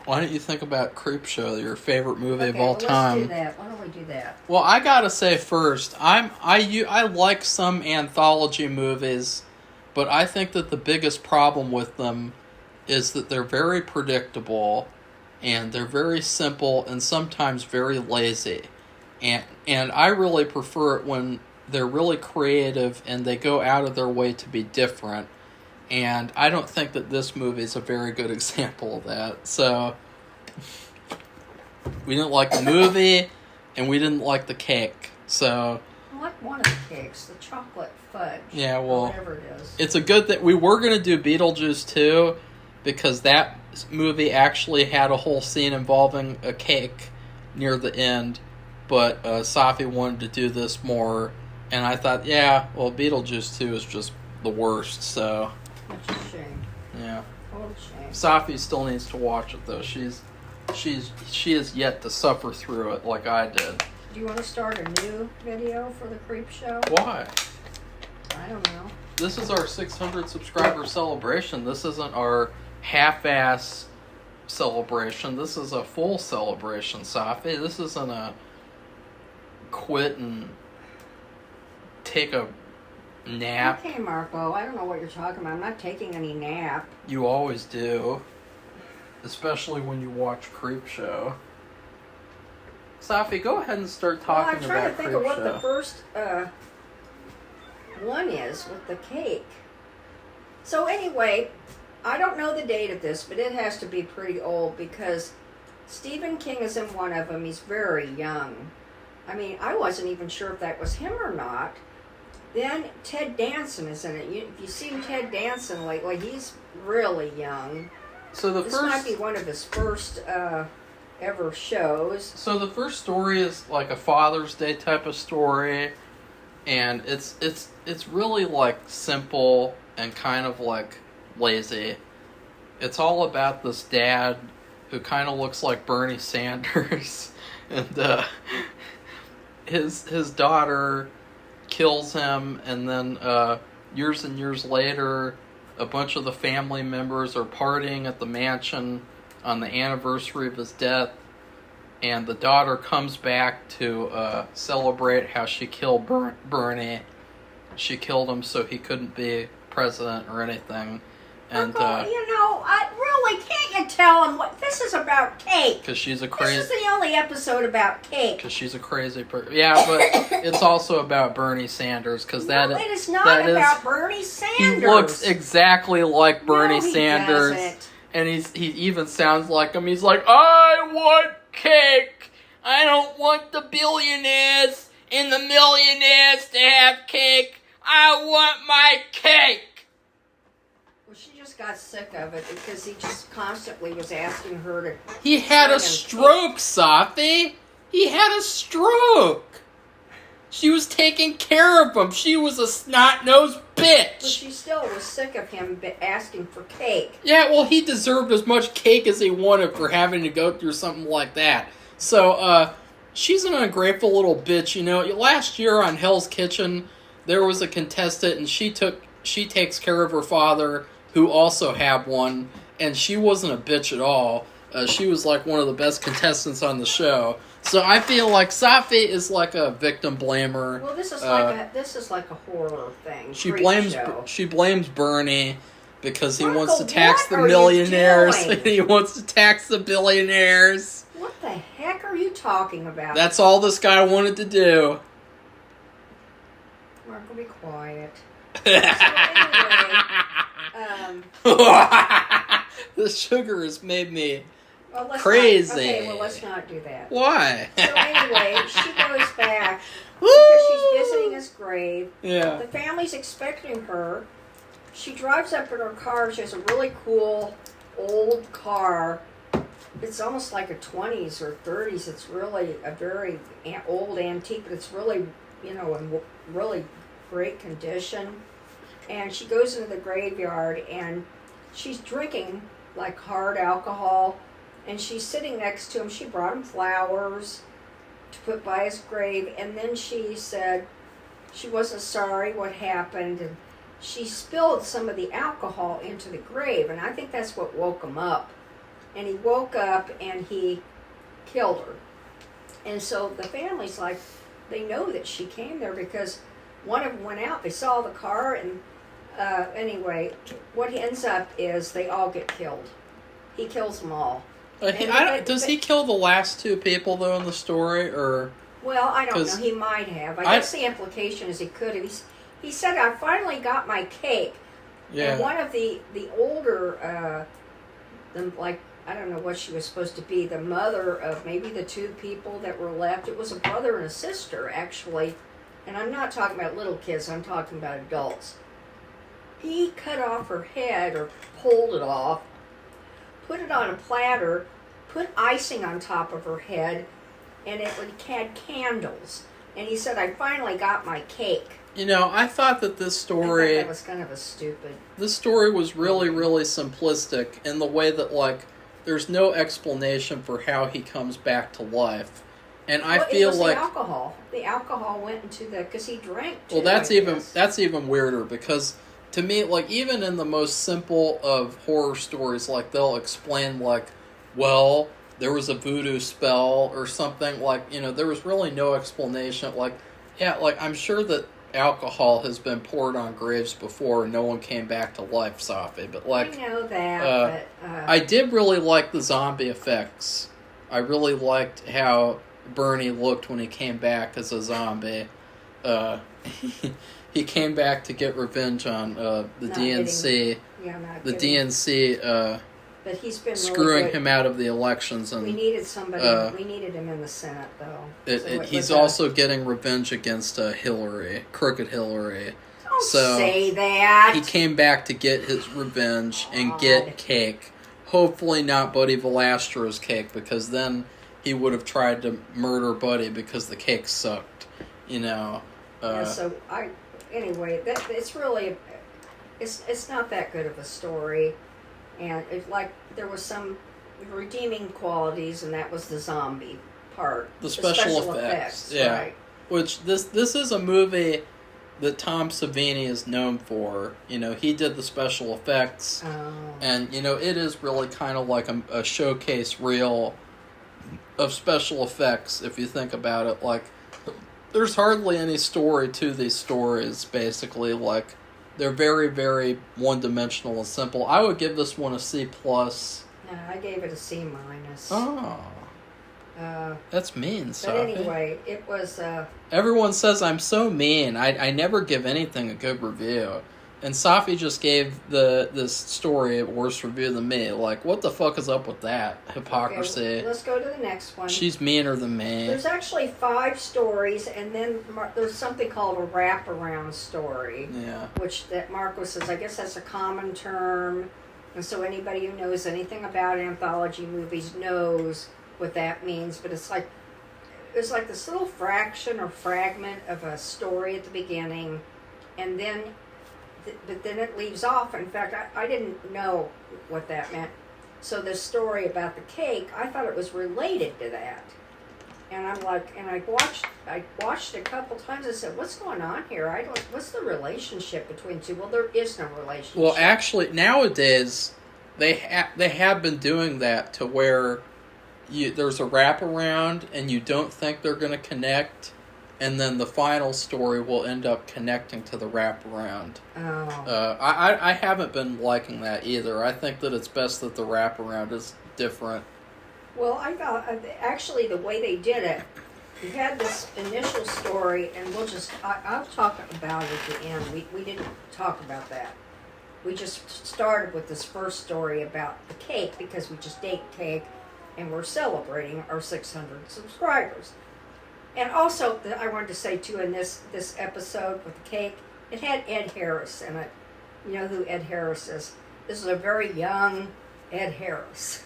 Why don't you think about Creepshow, your favorite movie of all Let's time? do that. Why don't we do that? Well, I gotta say first, I like some anthology movies, but I think that the biggest problem with them is that they're very predictable, and they're very simple and sometimes very lazy. And I really prefer it when they're really creative and they go out of their way to be different. And I don't think that this movie is a very good example of that. So, we didn't like the movie, and we didn't like the cake. So, I like one of the cakes, the chocolate fudge. Yeah, well, or whatever it is. It's a good thing. We were going to do Beetlejuice 2, because that movie actually had a whole scene involving a cake near the end. But Safi wanted to do this more, and I thought, yeah, well, Beetlejuice 2 is just the worst, so... That's a shame. Yeah. Total shame. Safi still needs to watch it, though. She has yet to suffer through it like I did. Do you want to start a new video for the Creepshow? Why? I don't know. This is our 600 subscriber celebration. This isn't our half-ass celebration. This is a full celebration, Safi. This isn't a quit and take a nap. Okay, Marco, I don't know what you're talking about. I'm not taking any nap. You always do. Especially when you watch Creepshow. Safi, go ahead and start talking about Creepshow. I'm trying to think of what the first one is with the cake. So anyway, I don't know the date of this, but it has to be pretty old because Stephen King is in one of them. He's very young. I mean, I wasn't even sure if that was him or not. Then Ted Danson is in it. If you've seen Ted Danson lately, he's really young. So this might be one of his first ever shows. So the first story is like a Father's Day type of story, and it's really like simple and kind of like lazy. It's all about this dad who kind of looks like Bernie Sanders, and his daughter kills him, and then years and years later, a bunch of the family members are partying at the mansion on the anniversary of his death, and the daughter comes back to celebrate how she killed Bernie. She killed him so he couldn't be president or anything. And Uncle, can't you tell him what this is about? Cake. Because she's a crazy. This is the only episode about cake. Because she's a crazy person. Yeah, but it's also about Bernie Sanders. Because it is not about Bernie Sanders. He looks exactly like Bernie he Sanders, doesn't. And he even sounds like him. He's like, I want cake. I don't want the billionaires and the millionaires to have cake. I want my cake. Well, she just got sick of it because he just constantly was asking her to... He had a stroke, Safi. He had a stroke. She was taking care of him. She was a snot-nosed bitch. But she still was sick of him asking for cake. Yeah, well, he deserved as much cake as he wanted for having to go through something like that. So, she's an ungrateful little bitch, you know. Last year on Hell's Kitchen, there was a contestant, and she takes care of her father, who also had one, and she wasn't a bitch at all. She was like one of the best contestants on the show. So I feel like Safi is like a victim blamer. Well, this is like a horror thing. She blames Bernie because he wants to Marco, tax the what are you millionaires. doing? He wants to tax the billionaires. What the heck are you talking about? That's all this guy wanted to do. Marco, be quiet. So anyway, the sugar has made me let's crazy. Not, okay, well, let's not do that. Why? So anyway, she goes back because she's visiting his grave. Yeah. The family's expecting her. She drives up in her car. She has a really cool old car. It's almost like a 20s or 30s. It's really a very old antique, but it's really, in really great condition. And she goes into the graveyard, and she's drinking like hard alcohol, and she's sitting next to him. She brought him flowers to put by his grave, and then she said she wasn't sorry what happened, and she spilled some of the alcohol into the grave, and I think that's what woke him up. And he woke up and he killed her. And so the family's like, they know that she came there because one of them went out. They saw the car, and anyway, what ends up is they all get killed. He kills them all. Does he kill the last two people though in the story, or? Well, I don't know. 'Cause He might have. I guess the implication is he could have. He said, "I finally got my cake." Yeah. And one of the older, like, I don't know what she was supposed to be, the mother of maybe the two people that were left. It was a brother and a sister, actually. And I'm not talking about little kids. I'm talking about adults. He cut off her head, or pulled it off, put it on a platter, put icing on top of her head, and it had candles. And he said, "I finally got my cake." You know, I thought that this story... that was kind of a stupid... This story was really, really simplistic in the way that, like, there's no explanation for how he comes back to life. And I feel it was like... the alcohol. The alcohol went into the... Because he drank too, Well, that's even weirder, because to me, like, even in the most simple of horror stories, like, they'll explain, like, well, there was a voodoo spell or something. Like, you know, there was really no explanation. Like, yeah, like, I'm sure that alcohol has been poured on graves before and no one came back to life, Safi. But, like... I know that, but... I did really like the zombie effects. I really liked how Bernie looked when he came back as a zombie. He came back to get revenge on the DNC. The DNC but he's been screwing really him out of the elections. And we needed somebody. We needed him in the Senate, though. He's also getting revenge against Hillary, crooked Hillary. Don't say that. He came back to get his revenge and get cake. Hopefully not Buddy Velastro's cake, because then he would have tried to murder Buddy because the cake sucked. You know. Anyway, it's really, it's not that good of a story, and it's like there was some redeeming qualities, and that was the zombie part, the special effects, yeah. Right. Which this is a movie that Tom Savini is known for. You know, he did the special effects, and you know it is really kind of like a showcase reel of special effects if you think about it. Like, there's hardly any story to these stories, basically. Like, they're very, very one-dimensional and simple. I would give this one a C+. No, I gave it a C-. Oh. That's mean, But Safi. anyway, it was... Everyone says I'm so mean. I never give anything a good review. And Safi just gave this story a worse review than me. Like, what the fuck is up with that? Hypocrisy. Okay, let's go to the next one. She's meaner than me. There's actually 5 stories, and then there's something called a wraparound story. Yeah. Which that Marco says, I guess that's a common term. And so anybody who knows anything about anthology movies knows what that means. But it's like this little fraction or fragment of a story at the beginning, and then... But then it leaves off. In fact, I didn't know what that meant. So this story about the cake, I thought it was related to that. And I'm like, and I watched a couple times. I said, "What's going on here? What's the relationship between the two?" Well, there is no relationship. Well, actually, nowadays they have been doing that to where there's a wraparound and you don't think they're going to connect. And then the final story will end up connecting to the wraparound. Oh. I haven't been liking that either. I think that it's best that the wraparound is different. Well, I thought, actually, the way they did it, you had this initial story, and I'll talk about it at the end. We didn't talk about that. We just started with this first story about the cake, because we just ate cake, and we're celebrating our 600 subscribers. And also, I wanted to say, too, in this episode with the cake, it had Ed Harris in it. You know who Ed Harris is. This is a very young Ed Harris.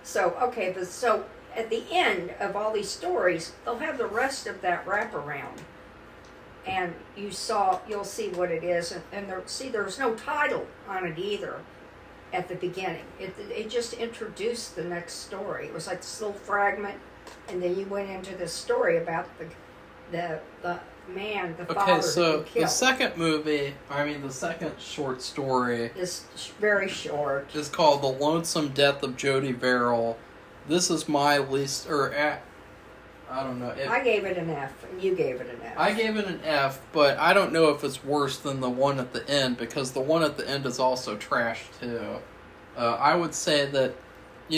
So at the end of all these stories, they'll have the rest of that wraparound. And you'll see what it is. And there's no title on it either at the beginning. It just introduced the next story. It was like this little fragment. And then you went into this story about the man, the father. Okay, so who killed. the second short story is very short. Is called The Lonesome Death of Jody Verrill. This is my least, I don't know. I gave it an F, and you gave it an F. I gave it an F, but I don't know if it's worse than the one at the end, because the one at the end is also trash, too. I would say that,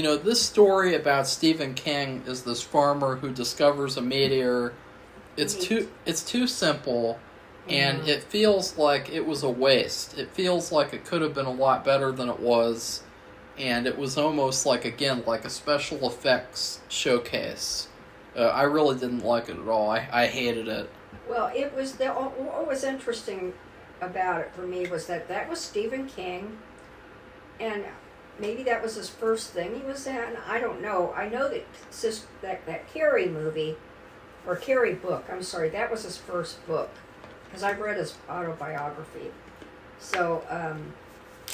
this story about Stephen King is this farmer who discovers a meteor. It's too simple, and it feels like it was a waste. It feels like it could have been a lot better than it was, and it was almost like a special effects showcase. I really didn't like it at all. I hated it. Well, what was interesting about it for me was that was Stephen King, and maybe that was his first thing he was in. I don't know. I know that Carrie movie, or Carrie book, I'm sorry, that was his first book, because I've read his autobiography. So,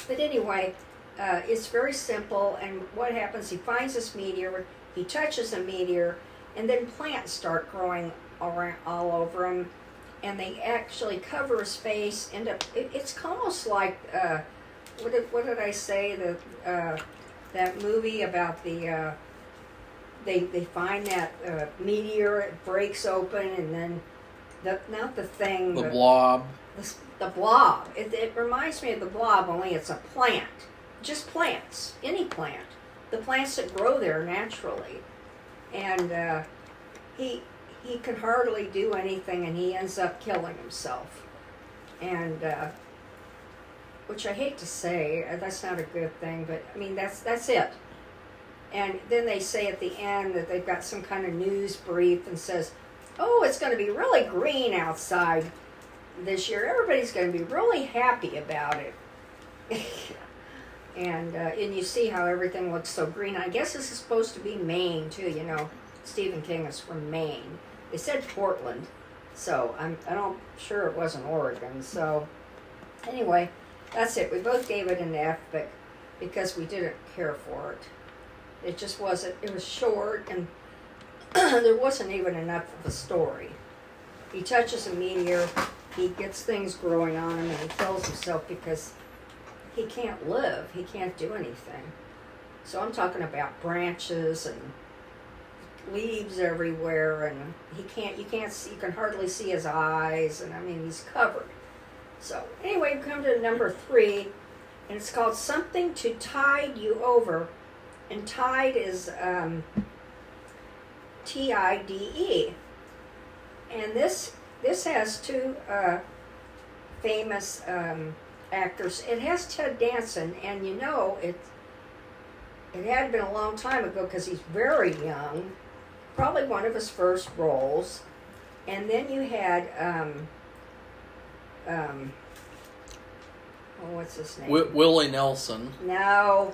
but anyway, it's very simple, and what happens, he finds this meteor, he touches the meteor, and then plants start growing all over him, and they actually cover his face. It's almost like what did I say, that movie about the they find that meteor, it breaks open, and then the Blob. The blob. It reminds me of the blob, only it's a plant, just plants, any plant, the plants that grow there naturally, and he could hardly do anything, and he ends up killing himself, and which I hate to say, that's not a good thing, but I mean that's it. And then they say at the end that they've got some kind of news brief and says, "Oh, it's going to be really green outside this year. Everybody's going to be really happy about it." and you see how everything looks so green. I guess this is supposed to be Maine too. Stephen King is from Maine. They said Portland, so I'm sure it wasn't Oregon. So anyway, that's it. We both gave it an F, but because we didn't care for it. It just wasn't. It was short, and there wasn't even enough of a story. He touches a meteor, he gets things growing on him, and he kills himself because he can't live. He can't do anything. So I'm talking about branches and leaves everywhere, and you can hardly see his eyes, and I mean he's covered. So anyway, we come to number 3, and it's called Something to Tide You Over, and tide is Tide, and this has 2 famous actors. It has Ted Danson, and it had been a long time ago because he's very young, probably one of his first roles. And then you had what's his name? Willie Nelson. No,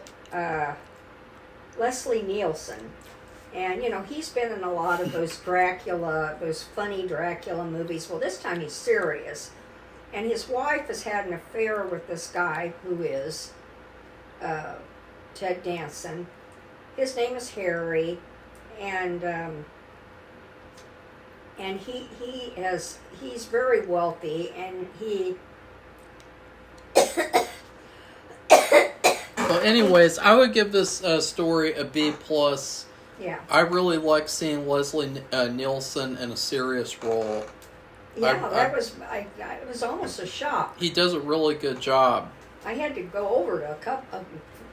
Leslie Nielsen. And, he's been in a lot of those those funny Dracula movies. Well, this time he's serious. And his wife has had an affair with this guy who is Ted Danson. His name is Harry. And he's very wealthy, and he... Well, anyways, I would give this story a B+. Yeah. I really like seeing Leslie Nielsen in a serious role. Yeah, it was almost a shock. He does a really good job. I had to go over to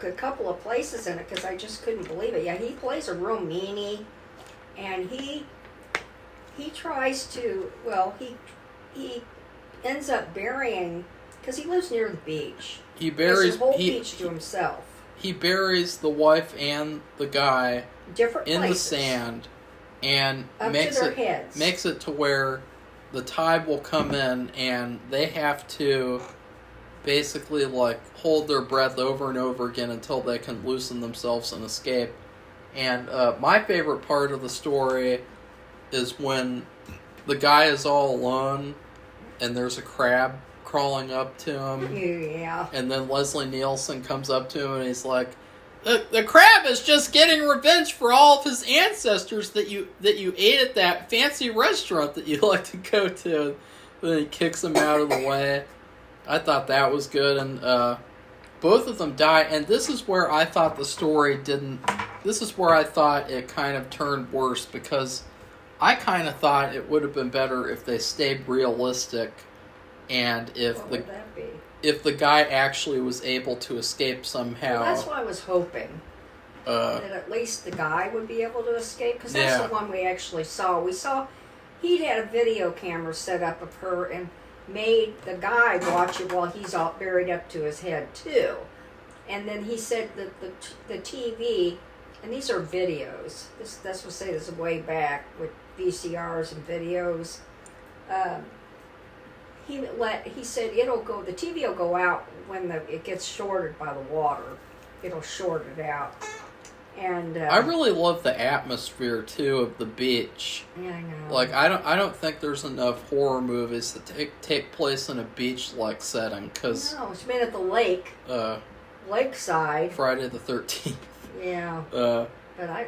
a couple of places in it because I just couldn't believe it. Yeah, he plays a real meanie, and he tries to, he ends up burying, because he lives near the beach. He buries the whole beach to himself. He buries the wife and the guy Different in places. the sand, and Up makes to their it heads. makes it to where the tide will come in, and they have to basically hold their breath over and over again until they can loosen themselves and escape. And my favorite part of the story is when the guy is all alone and there's a crab crawling up to him. Yeah. And then Leslie Nielsen comes up to him and he's like, the crab is just getting revenge for all of his ancestors that you ate at that fancy restaurant that you like to go to. And then he kicks him out of the way. I thought that was good, and both of them die, and this is where I thought the story this is where I thought it kind of turned worse, because I kind of thought it would have been better if they stayed realistic, and What would that be? if the guy actually was able to escape somehow. Well, that's what I was hoping. that at least the guy would be able to escape, because that's Yeah. the one we actually saw. We saw he'd had a video camera set up of her and made the guy watch it while he's all buried up to his head too. And then he said that the TV, and these are videos. That's what say this is way back with VCRs and videos. He said the TV will go out when it gets shorted by the water. It'll short it out. And I really love the atmosphere too of the beach. Yeah, I know. Like I don't think there's enough horror movies that take place in a beach-like setting. Cause no, it's been at the lake, lakeside. Friday the 13th. Yeah. But I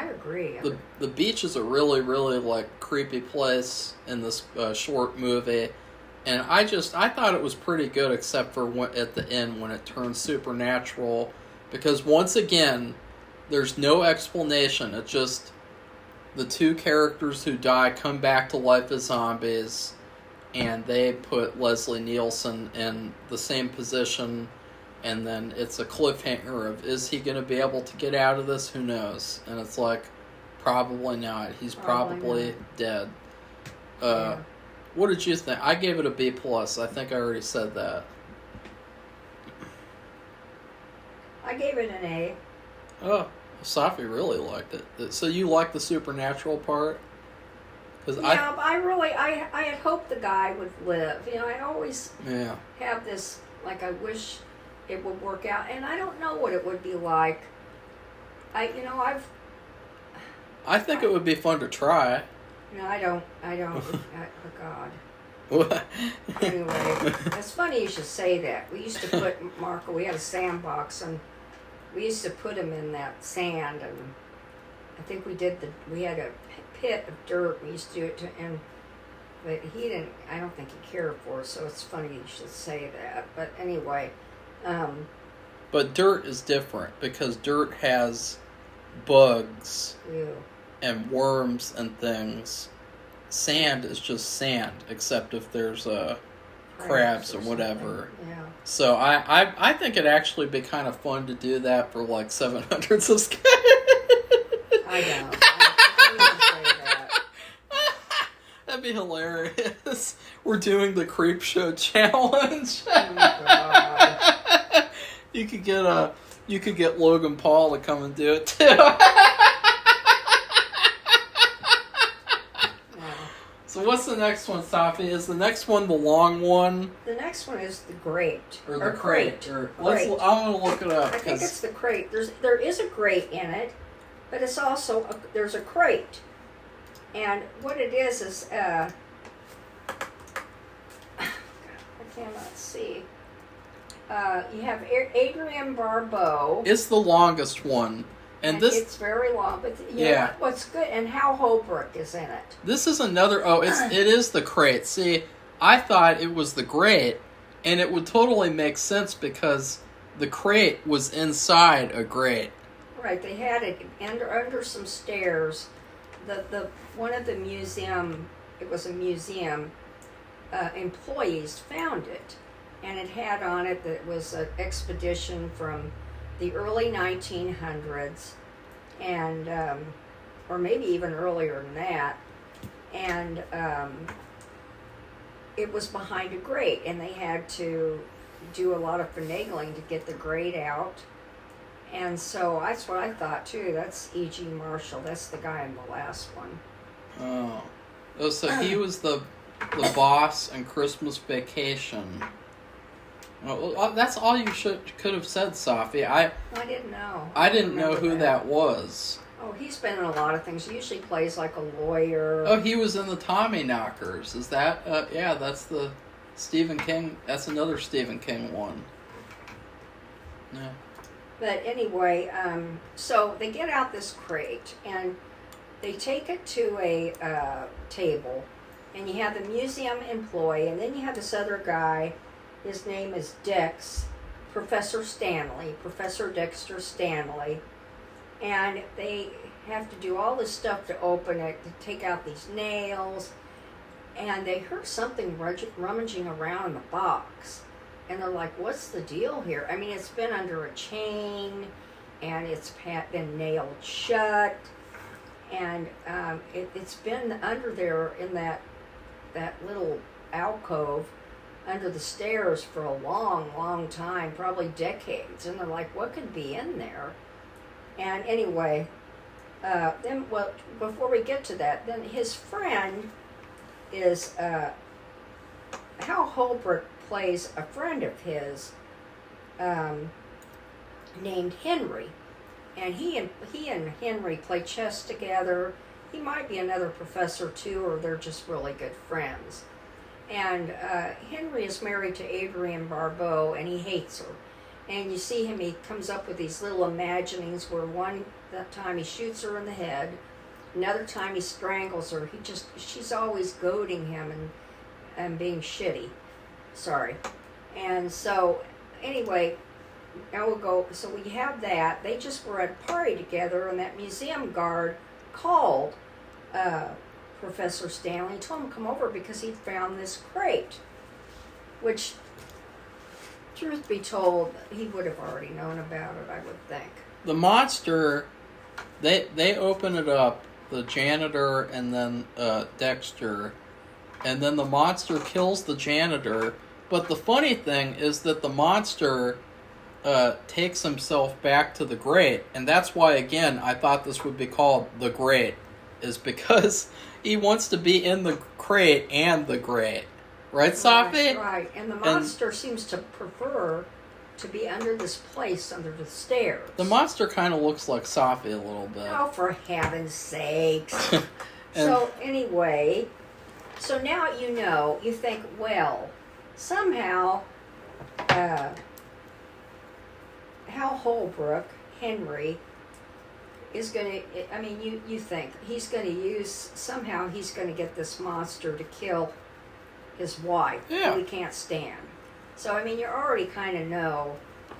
agree. The beach is a really, really like creepy place in this short movie, and I thought it was pretty good, except for at the end when it turns supernatural, because once again, there's no explanation. It's just the two characters who die come back to life as zombies, and they put Leslie Nielsen in the same position. And then it's a cliffhanger of, is he going to be able to get out of this? Who knows? And it's like, probably not. He's probably dead. Yeah. What did you think? I gave it a B+. I think I already said that. I gave it an A. Oh, Safi really liked it. So you like the supernatural part? But I had hoped the guy would live. I always have this, like, I wish it would work out, and I don't know what it would be like. I think it would be fun to try. No, I don't. Oh God. What? Anyway, it's funny you should say that. We used to put Marco. We had a sandbox, and we used to put him in that sand, and I think we had a pit of dirt. We used to do it to him, but he didn't. I don't think he cared for it. So it's funny you should say that. But anyway. But dirt is different, because dirt has bugs and worms and things. Sand is just sand, except if there's crabs or whatever. Yeah. So I think it'd actually be kind of fun to do that for like 700 subscribers. I know. I didn't say that. That'd be hilarious. We're doing the Creepshow challenge. Oh God. You could get Logan Paul to come and do it too. Yeah. So what's the next one, Safi? Is the next one the long one? The next one is the grate. Or the crate. Crate. I'm gonna look it up. I think it's the crate. There is a grate in it, but it's also there's a crate. And what it is I cannot see. You have Adrienne Barbeau. It's the longest one, and this it's very long. But you know what's good, and Hal Holbrook is in it. This is another. Oh, it is the crate. See, I thought it was the grate, and it would totally make sense because the crate was inside a grate. Right, they had it under some stairs. The one of the museum, it was a museum, employees found it, and it had on it that it was an expedition from the early 1900s, and or maybe even earlier than that, and it was behind a grate, and they had to do a lot of finagling to get the grate out. And so that's what I thought too. That's E.G. Marshall. That's the guy in the last one. Oh, so he was the boss in Christmas Vacation. Well, that's all you could have said, Safi. I didn't know. I didn't know who that was. Oh, he's been in a lot of things. He usually plays like a lawyer. Oh, he was in the Tommy Knockers. Is that? Yeah, that's the Stephen King. That's another Stephen King one. Yeah. But anyway, so they get out this crate and they take it to a table, and you have the museum employee, and then you have this other guy. His name is Professor Dexter Stanley, and they have to do all this stuff to open it, to take out these nails, and they heard something rummaging around in the box. And they're like, what's the deal here? I mean, it's been under a chain, and it's been nailed shut, and it's been under there in that little alcove under the stairs for a long, long time, probably decades. And they're like, what could be in there? And anyway, before we get to that, then his friend is Hal Holbrook plays a friend of his named Henry, and he and Henry play chess together. He might be another professor too, or they're just really good friends. And Henry is married to Adrienne Barbeau, and he hates her. And you see him, he comes up with these little imaginings where that time he shoots her in the head, another time he strangles her. She's always goading him and being shitty. Sorry. And so, anyway, so we have that. They just were at a party together, and that museum guard called Professor Stanley and told him to come over because he'd found this crate, which, truth be told, he would have already known about it, I would think. The monster, they open it up, the janitor and then Dexter, and then the monster kills the janitor. But the funny thing is that the monster takes himself back to the grate, and that's why, again, I thought this would be called the grate, is because he wants to be in the crate and the grate. Right, Safi? Right, and the monster seems to prefer to be under this place, under the stairs. The monster kind of looks like Safi a little bit. Oh, for heaven's sakes. So, anyway, so now you think, well, somehow Hal Holbrook, Henry, is going to, you think, he's going to somehow he's going to get this monster to kill his wife, who he can't stand. So, you already kind of know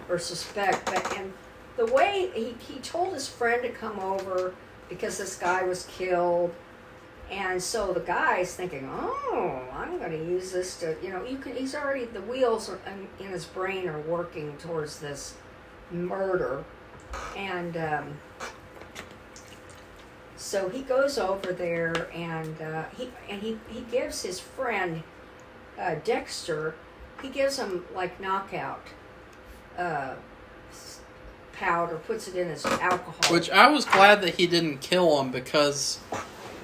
or suspect, and the way he told his friend to come over because this guy was killed, and so the guy's thinking, oh, I'm going to use this to, he's already, the wheels in his brain are working towards this murder, and so he goes over there, and he gives his friend Dexter, he gives him like knockout powder, puts it in his alcohol. Which I was glad that he didn't kill him, because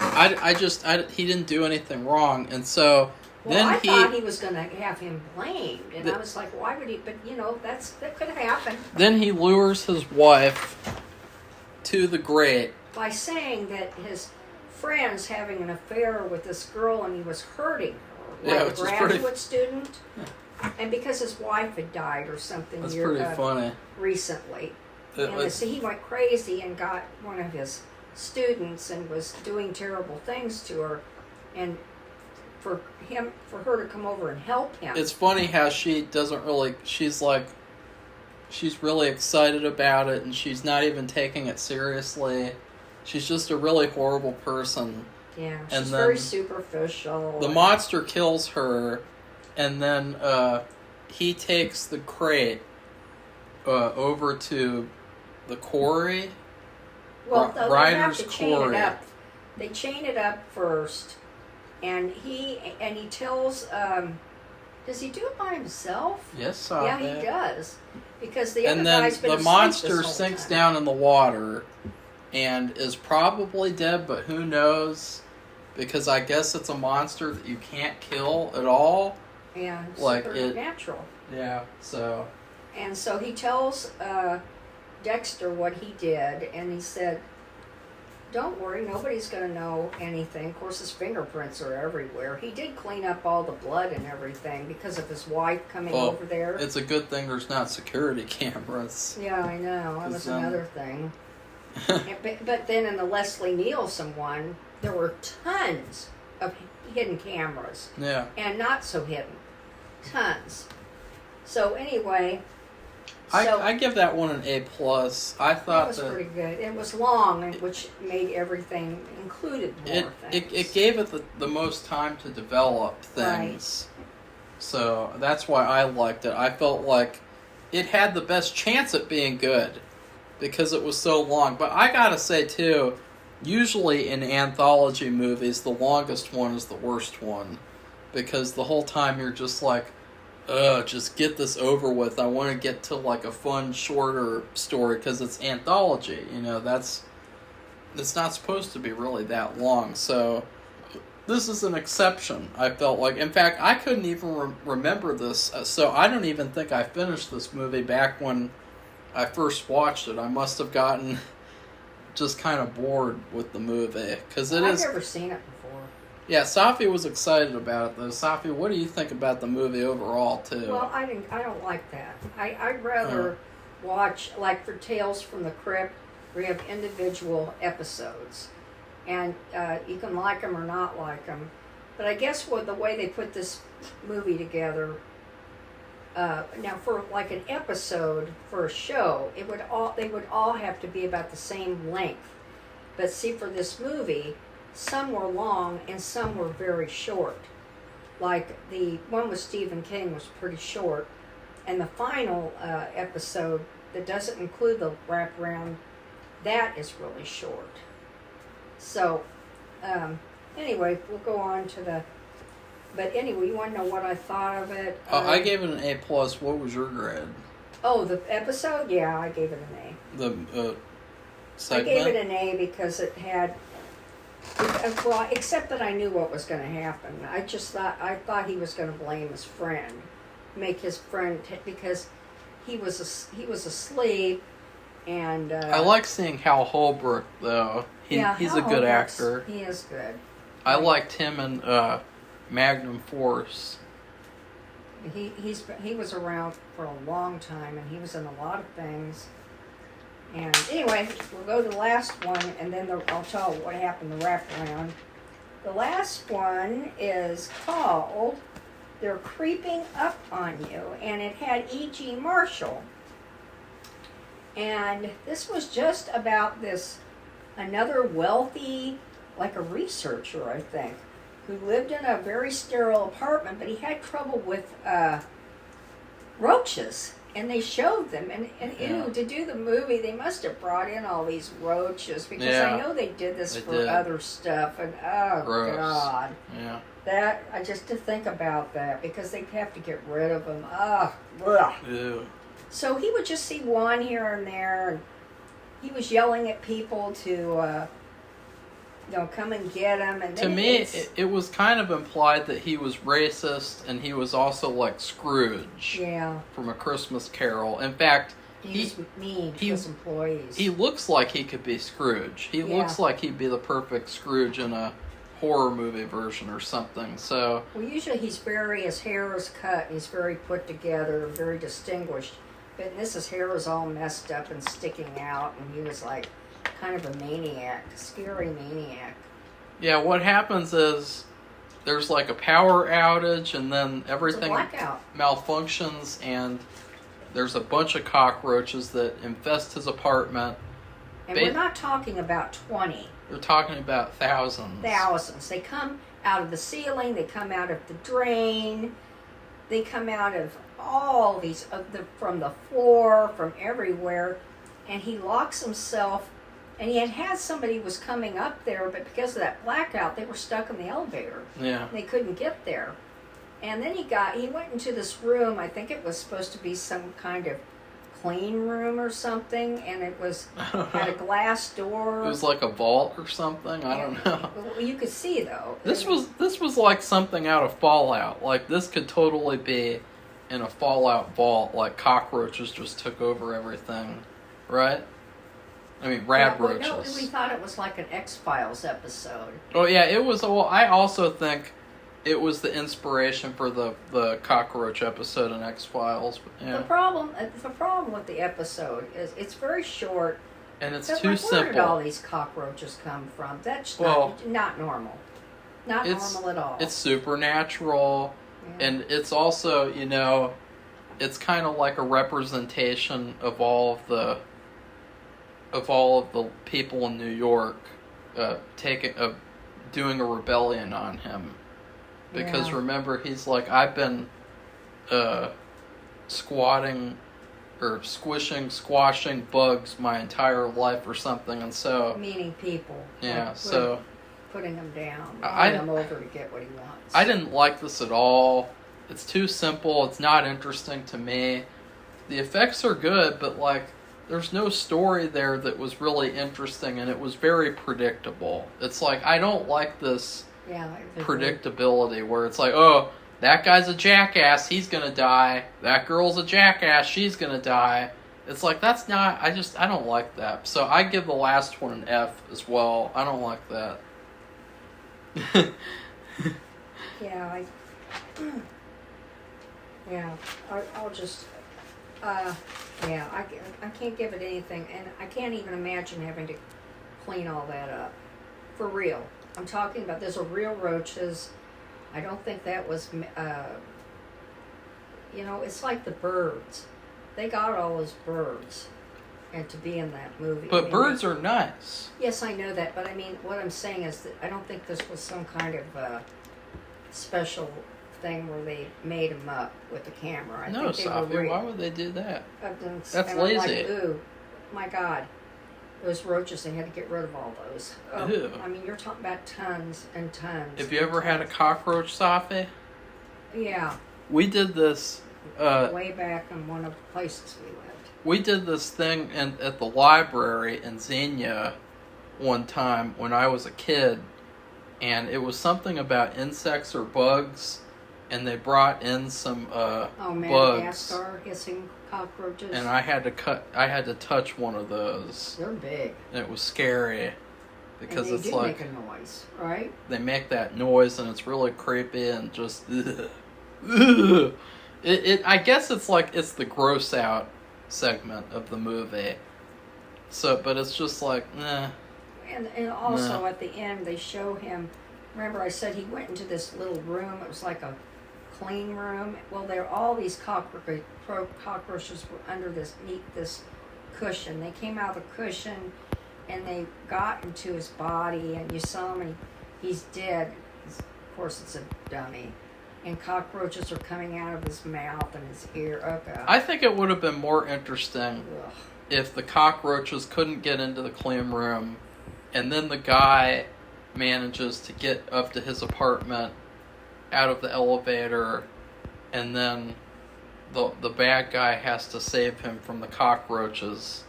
he didn't do anything wrong, and so I thought he was going to have him blamed, and I was like, why would he? But that could happen. Then he lures his wife to the grate by saying that his friend's having an affair with this girl, and he was hurting her. Like a graduate student, and because his wife had died or something. That's pretty funny. Recently, so he went crazy and got one of his students and was doing terrible things to her, and for her to come over and help him. It's funny how she doesn't really. She's really excited about it, and she's not even taking it seriously. She's just a really horrible person. Yeah, she's very superficial. The monster kills her, and then he takes the crate over to the quarry. Well, Ryder's they have to chain quarry. it up. They chain it up first, and he tells. Does he do it by himself? Yes, yeah, he does, because the other guy's been asleep. And then the monster sinks down in the water, and is probably dead, but who knows? Because I guess it's a monster that you can't kill at all. Yeah, like supernatural. Yeah, so. And so he tells Dexter what he did, and he said, don't worry, nobody's going to know anything. Of course, his fingerprints are everywhere. He did clean up all the blood and everything because of his wife coming over there. It's a good thing there's not security cameras. Yeah, I know. That was another thing. But then in the Leslie Nielsen one, there were tons of hidden cameras. Yeah. And not so hidden. Tons. So anyway... I give that one an A+. I thought that was pretty good. It was long, which made everything included more things. It gave it the most time to develop things. Right. So that's why I liked it. I felt like it had the best chance at being good. because it was so long. But I gotta say, too, usually in anthology movies, the longest one is the worst one. Because the whole time you're just like, just get this over with. I want to get to like a fun, shorter story because it's anthology. You know, it's not supposed to be really that long. So this is an exception, I felt like. In fact, I couldn't even remember this. So I don't even think I finished this movie back when I first watched it. I must have gotten just kind of bored with the movie. Because I've never seen it before. Yeah, Safi was excited about it, though. Safi, what do you think about the movie overall, too? Well, I don't like that. I'd rather watch, like for Tales from the Crypt, where you have individual episodes. And you can like them or not like them. But I guess with the way they put this movie together, now for like an episode for a show, they would all have to be about the same length. But see, for this movie, some were long and some were very short. Like the one with Stephen King was pretty short, and the final episode that doesn't include the wraparound, that is really short. So, anyway, we'll go on to the. But anyway, you want to know what I thought of it? I gave it an A+. What was your grade? Oh, the episode? Yeah, I gave it an A. The segment? I gave it an A because it had. Well, except that I knew what was going to happen. I thought he was going to blame his friend, make his friend because he was asleep, and I like seeing Hal Holbrook though. He's a good actor. He is good. I liked him in Magnum Force. He was around for a long time, and he was in a lot of things. And anyway, we'll go to the last one, and then I'll tell what happened to wraparound. The last one is called They're Creeping Up on You, and it had E.G. Marshall. And this was just about another wealthy, like a researcher, I think, who lived in a very sterile apartment, but he had trouble with roaches. And they showed them, and to do the movie, they must have brought in all these roaches, because I know they did this for other stuff, and oh, gross. God. Yeah. That, just to think about that, because they'd have to get rid of them. Oh, ugh. Ew. So he would just see one here and there, and he was yelling at people to, come and get him. And to me, it was kind of implied that he was racist, and he was also like Scrooge. Yeah. From A Christmas Carol. In fact, he's mean to his employees. He looks like he could be Scrooge. He looks like he'd be the perfect Scrooge in a horror movie version or something. So. Well, usually his hair is cut, and he's very put together, very distinguished. But his hair was all messed up and sticking out, and he was like kind of a maniac, a scary maniac. Yeah, what happens is there's like a power outage, and then everything malfunctions, and there's a bunch of cockroaches that infest his apartment. And we're not talking about 20. We're talking about thousands. Thousands. They come out of the ceiling, they come out of the drain, they come out of all these, from the floor, from everywhere, and he locks himself. And he had somebody was coming up there, but because of that blackout, they were stuck in the elevator. Yeah. They couldn't get there. And then he went into this room. I think it was supposed to be some kind of clean room or something, and it had a glass door. It was like a vault or something. I don't know. Well, you could see though. This was like something out of Fallout. Like this could totally be in a Fallout vault. Like cockroaches just took over everything, right? I mean, roaches. No, we thought it was like an X-Files episode. Oh, yeah, it was. Well, I also think it was the inspiration for the cockroach episode in X-Files. Yeah. The problem with the episode is it's very short. And it's too simple. Where did all these cockroaches come from? That's not normal. Not normal at all. It's supernatural. Yeah. And it's also, it's kind of like a representation of all of the people in New York doing a rebellion on him. Because remember, he's like, I've been squatting or squashing bugs my entire life or something, and so Meaning people. yeah, Like so putting him down, I running him over to get what he wants. I didn't like this at all. It's too simple. It's not interesting to me. The effects are good, but like there's no story there that was really interesting, and it was very predictable. It's like I don't like this predictability where it's like, oh, that guy's a jackass, he's gonna die. That girl's a jackass, she's gonna die. It's like that's not. I don't like that. So I give the last one an F as well. I don't like that. Yeah, I'll just, I can't give it anything, and I can't even imagine having to clean all that up. For real. I'm talking about, there's a real roaches. I don't think that was, it's like the birds. They got all those birds, and to be in that movie. But birds are nice. Yes, I know that, but I mean, what I'm saying is that I don't think this was some kind of special thing where they made them up with the camera. I No, think they Sophie, were real. why would they do that? That's lazy. Like, ooh, my God. Those roaches, they had to get rid of all those. Oh, Ew. I mean, you're talking about tons and tons. Have you ever had a cockroach, Sophie? Yeah. We did this. Way back in one of the places we lived. We did this thing at the library in Xenia one time when I was a kid, and it was something about insects or bugs, and they brought in some bugs. Madagascar hissing cockroaches. And I had to touch one of those. They're big. And it was scary because and it's like make a noise, right? They make that noise, and it's really creepy and just ugh. Ugh. I guess it's like it's the gross out segment of the movie. So, but it's just like, eh. And also at the end they show him. Remember, I said he went into this little room. It was like a clean room. Well, all these cockroaches were under this cushion. They came out of the cushion, and they got into his body, and you saw him, and he's dead. Of course, it's a dummy. And cockroaches are coming out of his mouth and his ear. Oh, God. I think it would have been more interesting Ugh. if the cockroaches couldn't get into the clean room, and then the guy manages to get up to his apartment out of the elevator, and then the bad guy has to save him from the cockroaches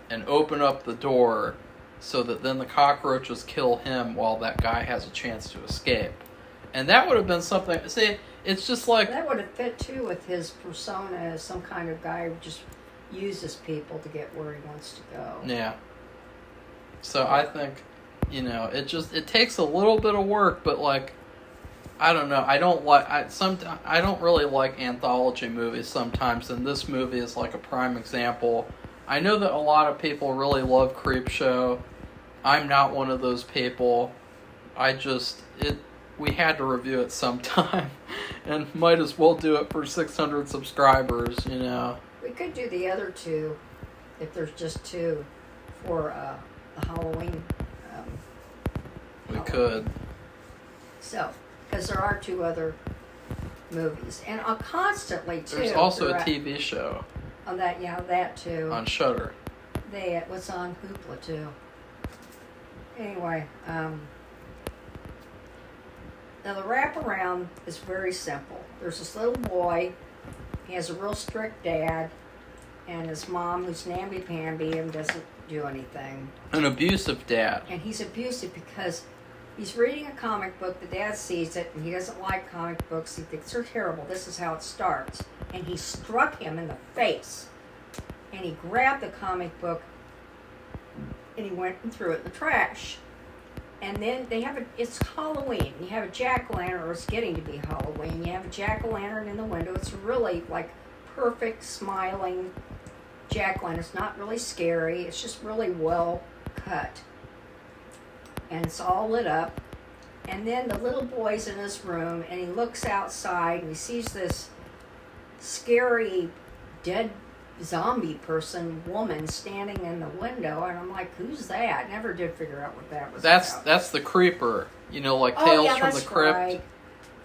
and open up the door so that then the cockroaches kill him while that guy has a chance to escape. And that would have been something. See, it's just like that would have fit too with his persona as some kind of guy who just uses people to get where he wants to go. Yeah. So I think, it takes a little bit of work, but like, I don't know. I don't really like anthology movies sometimes, and this movie is like a prime example. I know that a lot of people really love Creepshow. I'm not one of those people. We had to review it sometime, and might as well do it for 600 subscribers, We could do the other two, if there's just two, for the Halloween. We could. So, because there are two other movies, and constantly too. There's also a TV show. On that, that too. On Shudder. What's on Hoopla too. Anyway, now the wraparound is very simple. There's this little boy. He has a real strict dad, and his mom, who's namby-pamby and doesn't do anything. An abusive dad. And he's abusive because he's reading a comic book. The dad sees it, and he doesn't like comic books. He thinks they're terrible. This is how it starts. And he struck him in the face. And he grabbed the comic book, and he went and threw it in the trash. And then it's Halloween. You have a jack-o'-lantern, or it's getting to be Halloween. You have a jack-o'-lantern in the window. It's really like perfect, smiling jack-o'-lantern. It's not really scary. It's just really well cut. And it's all lit up. And then the little boy's in his room, and he looks outside, and he sees this scary, dead zombie woman standing in the window, and I'm like, who's that? Never did figure out what that was about. That's the creeper, like Tales from the Crypt. Right.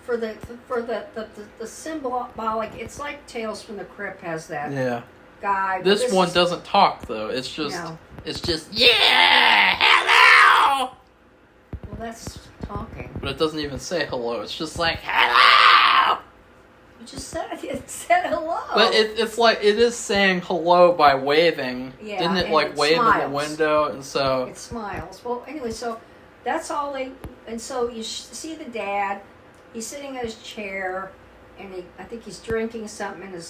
For the symbolic, it's like Tales from the Crypt has that guy. This one doesn't talk though. It's just No. yeah, hello. Well, that's talking. But it doesn't even say hello. It's just like hello. You just said it said hello. But it's like it is saying hello by waving. Yeah, Didn't it and like it wave smiles. in the window? And so It smiles. Well, anyway, so that's all they. And so you see the dad. He's sitting in his chair, and I think he's drinking something. And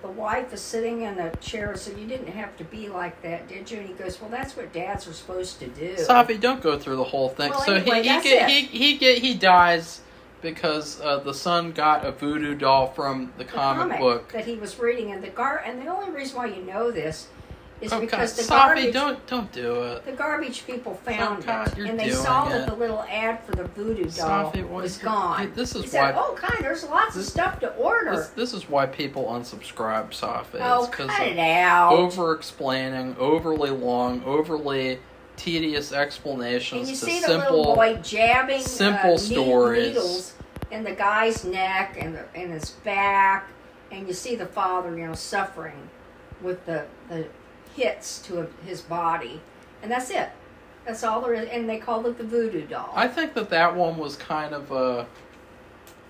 the wife is sitting in a chair. So you didn't have to be like that, did you? And he goes, "Well, that's what dads are supposed to do." Safi, don't go through the whole thing. Well, So anyway, that's it. he dies because the son got a voodoo doll from the comic book. that he was reading, and and the only reason why you know this is Okay, because the Safi, garbage. don't do it. The garbage people found God, it, you're and they doing saw it. that the little ad for the voodoo doll Safi, was gone. This is He said, why. "Oh, there's lots of stuff to order." This is why people unsubscribe, Safi. Oh, It's 'cause cut of it out! over-explaining, overly long, overly tedious explanations And you to see the simple, little boy jabbing simple stories. needles in the guy's neck and in his back, and you see the father, suffering with the hits to his body, and that's it. That's all there is, and they called it the voodoo doll. I think that one was kind of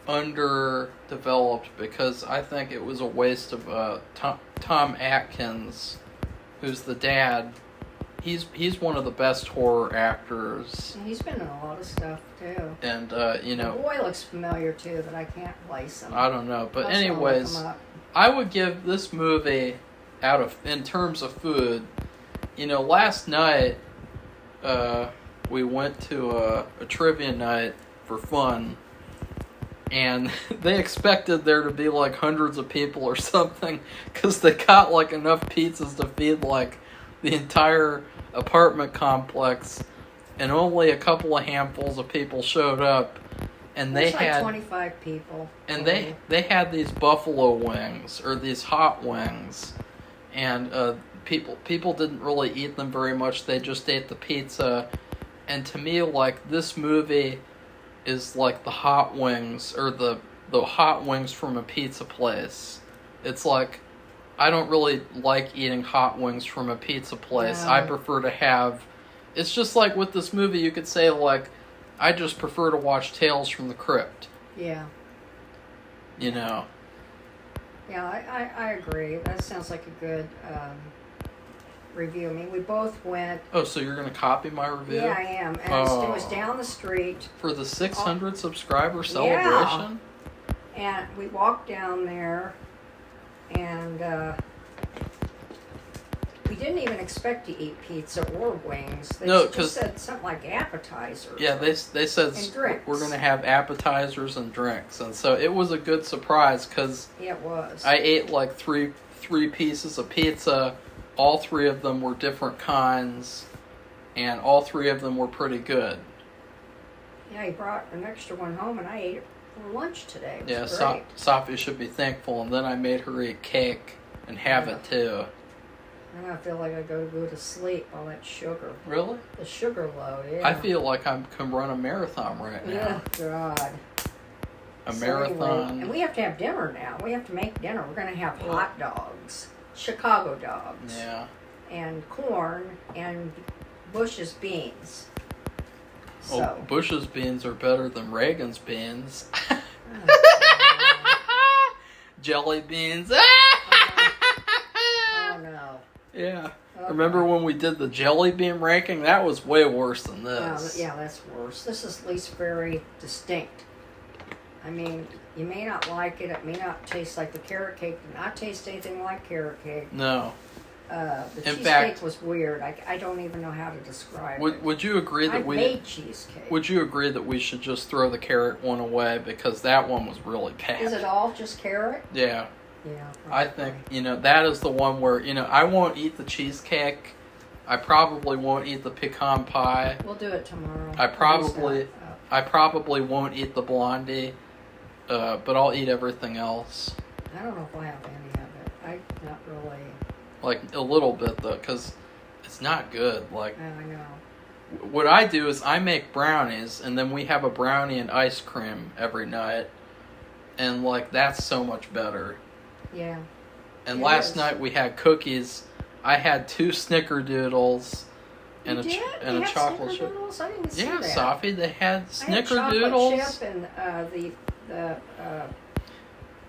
underdeveloped because I think it was a waste of Tom Atkins, who's the dad. He's one of the best horror actors. And he's been in a lot of stuff too. And The boy looks familiar too, but I can't place him. I don't know. But I'll still look anyways, him up. I would give this movie in terms of food. Last night we went to a trivia night for fun, and they expected there to be like hundreds of people or something because they got like enough pizzas to feed like the entire apartment complex, and only a couple of handfuls of people showed up. And There's they had 25 people. and they had these buffalo wings or these hot wings, and people didn't really eat them very much. They just ate the pizza. And to me, like, this movie is like the hot wings or the hot wings from a pizza place. It's like I don't really like eating hot wings from a pizza place. No. I prefer to have. It's just like with this movie, you could say like, I just prefer to watch Tales from the Crypt. Yeah. Yeah, I agree. That sounds like a good review. I mean, we both went. Oh, so you're gonna copy my review? Yeah, I am. And it was down the street. For the 600 subscriber celebration? And we walked down there, and we didn't even expect to eat pizza or wings. They just said something like appetizers. Yeah, they said and drinks. We're going to have appetizers and drinks. And so it was a good surprise because Yeah, it was. I ate like three pieces of pizza. All three of them were different kinds, and all three of them were pretty good. Yeah, he brought an extra one home, and I ate it for lunch today. It was Yeah, great. Safi should be thankful. And then I made her eat cake and have it too. And I feel like I go to sleep all that sugar. Really? The sugar load, yeah. I feel like I can run a marathon right now. Oh, God. Marathon. Anyway, and we have to have dinner now. We have to make dinner. We're going to have hot dogs, Chicago dogs, Yeah. and corn, and Bush's beans. So. Oh, Bush's beans are better than Reagan's beans. Jelly beans. Oh, no. Yeah. Okay. Remember when we did the jelly bean ranking? That was way worse than this. Yeah, that's worse. This is at least very distinct. I mean, you may not like it. It may not taste like the carrot cake. Did not taste anything like carrot cake. No. The In cheesecake fact, was weird. I don't even know how to describe it. Would you agree that I made cheesecake. Would you agree that we should just throw the carrot one away because that one was really bad? Is it all just carrot? Yeah. Yeah. I think, that is the one where, I won't eat the cheesecake. I probably won't eat the pecan pie. We'll do it tomorrow. I probably won't eat the blondie, but I'll eat everything else. I don't know if I'll have any of it. I'm not really. Like, a little bit, though, because it's not good. Like, I know. what I do is I make brownies, and then we have a brownie and ice cream every night. And, like, that's so much better. Yeah. And It last is. night we had cookies. I had 2 snickerdoodles and You did? and They a had chocolate chip. snickerdoodles? I didn't see Yeah, that. Sophie, they had I had snickerdoodles. chocolate chip and the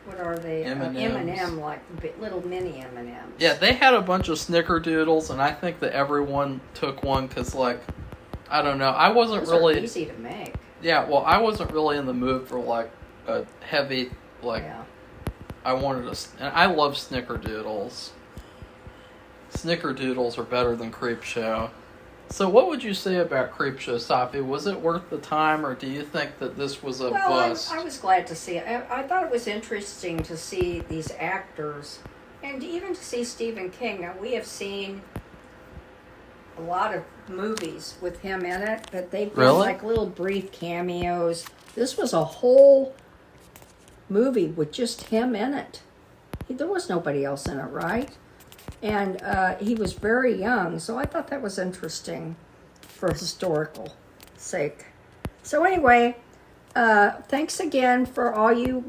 what are they? M&Ms. M&M, like little mini M&Ms. Yeah, they had a bunch of snickerdoodles, and I think that everyone took one because, like, I don't know, I wasn't Those really. are easy to make. Yeah, well, I wasn't really in the mood for like a heavy, like. Yeah. I wanted and I love snickerdoodles. Snickerdoodles are better than Creepshow. So what would you say about Creepshow, Sophie? Was it worth the time, or do you think that this was a bust? I was glad to see it. I thought it was interesting to see these actors, and even to see Stephen King. Now, we have seen a lot of movies with him in it, but they've been like little brief cameos. This was a whole movie with just him in it. There was nobody else in it, right? And he was very young, so I thought that was interesting for historical sake. So anyway, thanks again for all you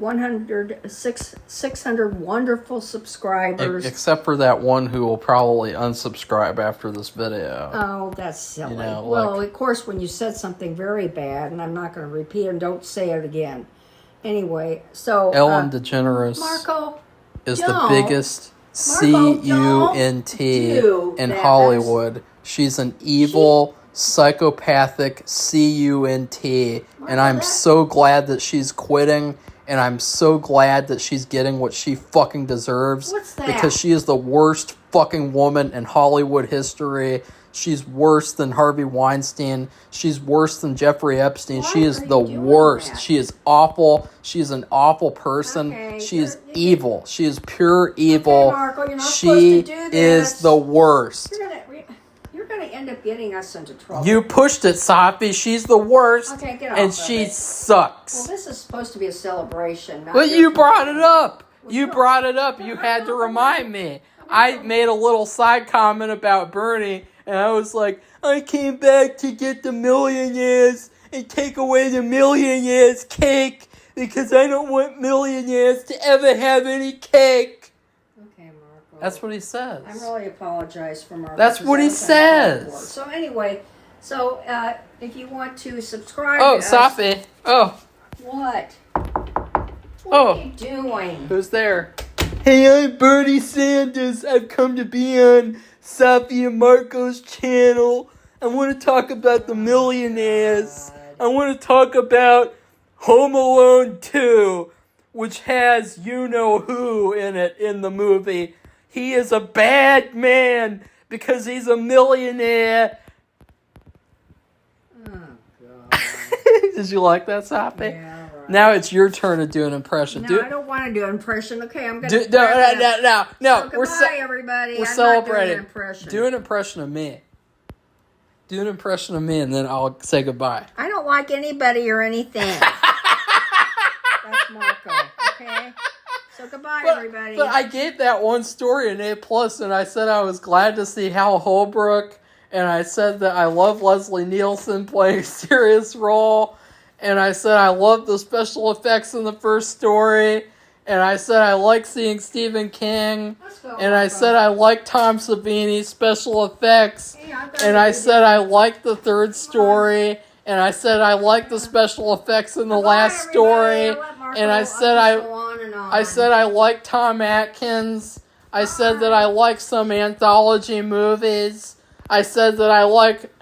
600 wonderful subscribers. Except for that one who will probably unsubscribe after this video. Oh, that's silly. You know, well, of course, when you said something very bad, and I'm not going to repeat it, don't say it again. Anyway, so Ellen DeGeneres Marco is don't. the biggest Marco, cunt do in that. Hollywood. She's an evil, psychopathic cunt, and I'm so glad that she's quitting, and I'm so glad that she's getting what she fucking deserves. What's that? Because she is the worst fucking woman in Hollywood history. She's worse than Harvey Weinstein. She's worse than Jeffrey Epstein. Why She is are the you doing worst. that? She is awful. She is an awful person. Okay, She is you evil. She is pure evil. Okay, Marco, you're not She supposed to do this. is the worst. You're gonna end up getting us into trouble. You pushed it, Sophie. She's the worst. Okay, get off and of she it. sucks. Well, this is supposed to be a celebration. Not But your you brought it up. Well, You no. brought it up. You had to remind me. I made a little side comment about Bernie, and I was like, I came back to get the millionaires and take away the millionaires' cake because I don't want millionaires to ever have any cake. Okay, Marco. That's what he says. I really apologize for Marco. That's what he says. So anyway, if you want to subscribe Oh, to us... Sophie. Oh, What? What Oh. are you doing? who's there? Hey, I'm Bernie Sanders. I've come to be on Sophie and Marco's channel. I want to talk about the millionaires. I want to talk about Home Alone 2, which has you-know-who in it in the movie. He is a bad man because he's a millionaire. Oh, God. Did you like that, Sophie? Yeah, right. Now it's your turn to do an impression. No, I don't want to do an impression. Okay, I'm going No, to... no. So We're goodbye, everybody. we're I'm celebrating. Not doing an impression. Do an impression of me. Do an impression of me, and then I'll say goodbye. I don't like anybody or anything. That's Marco, okay? So goodbye, everybody. But I gave that one story an A+, and I said I was glad to see Hal Holbrook, and I said that I love Leslie Nielsen playing a serious role, and I said I love the special effects in the first story, and I said I like seeing Stephen King, Let's go, and I Marco. said I like Tom Savini's special effects, Hey, I've got and to I do said I like the third story, and I said I like the special effects in the Goodbye, last everybody. story, I'll let Marco- and I I'll said just go on and on. I said I like Tom Atkins. I said that I like some anthology movies. I said that I like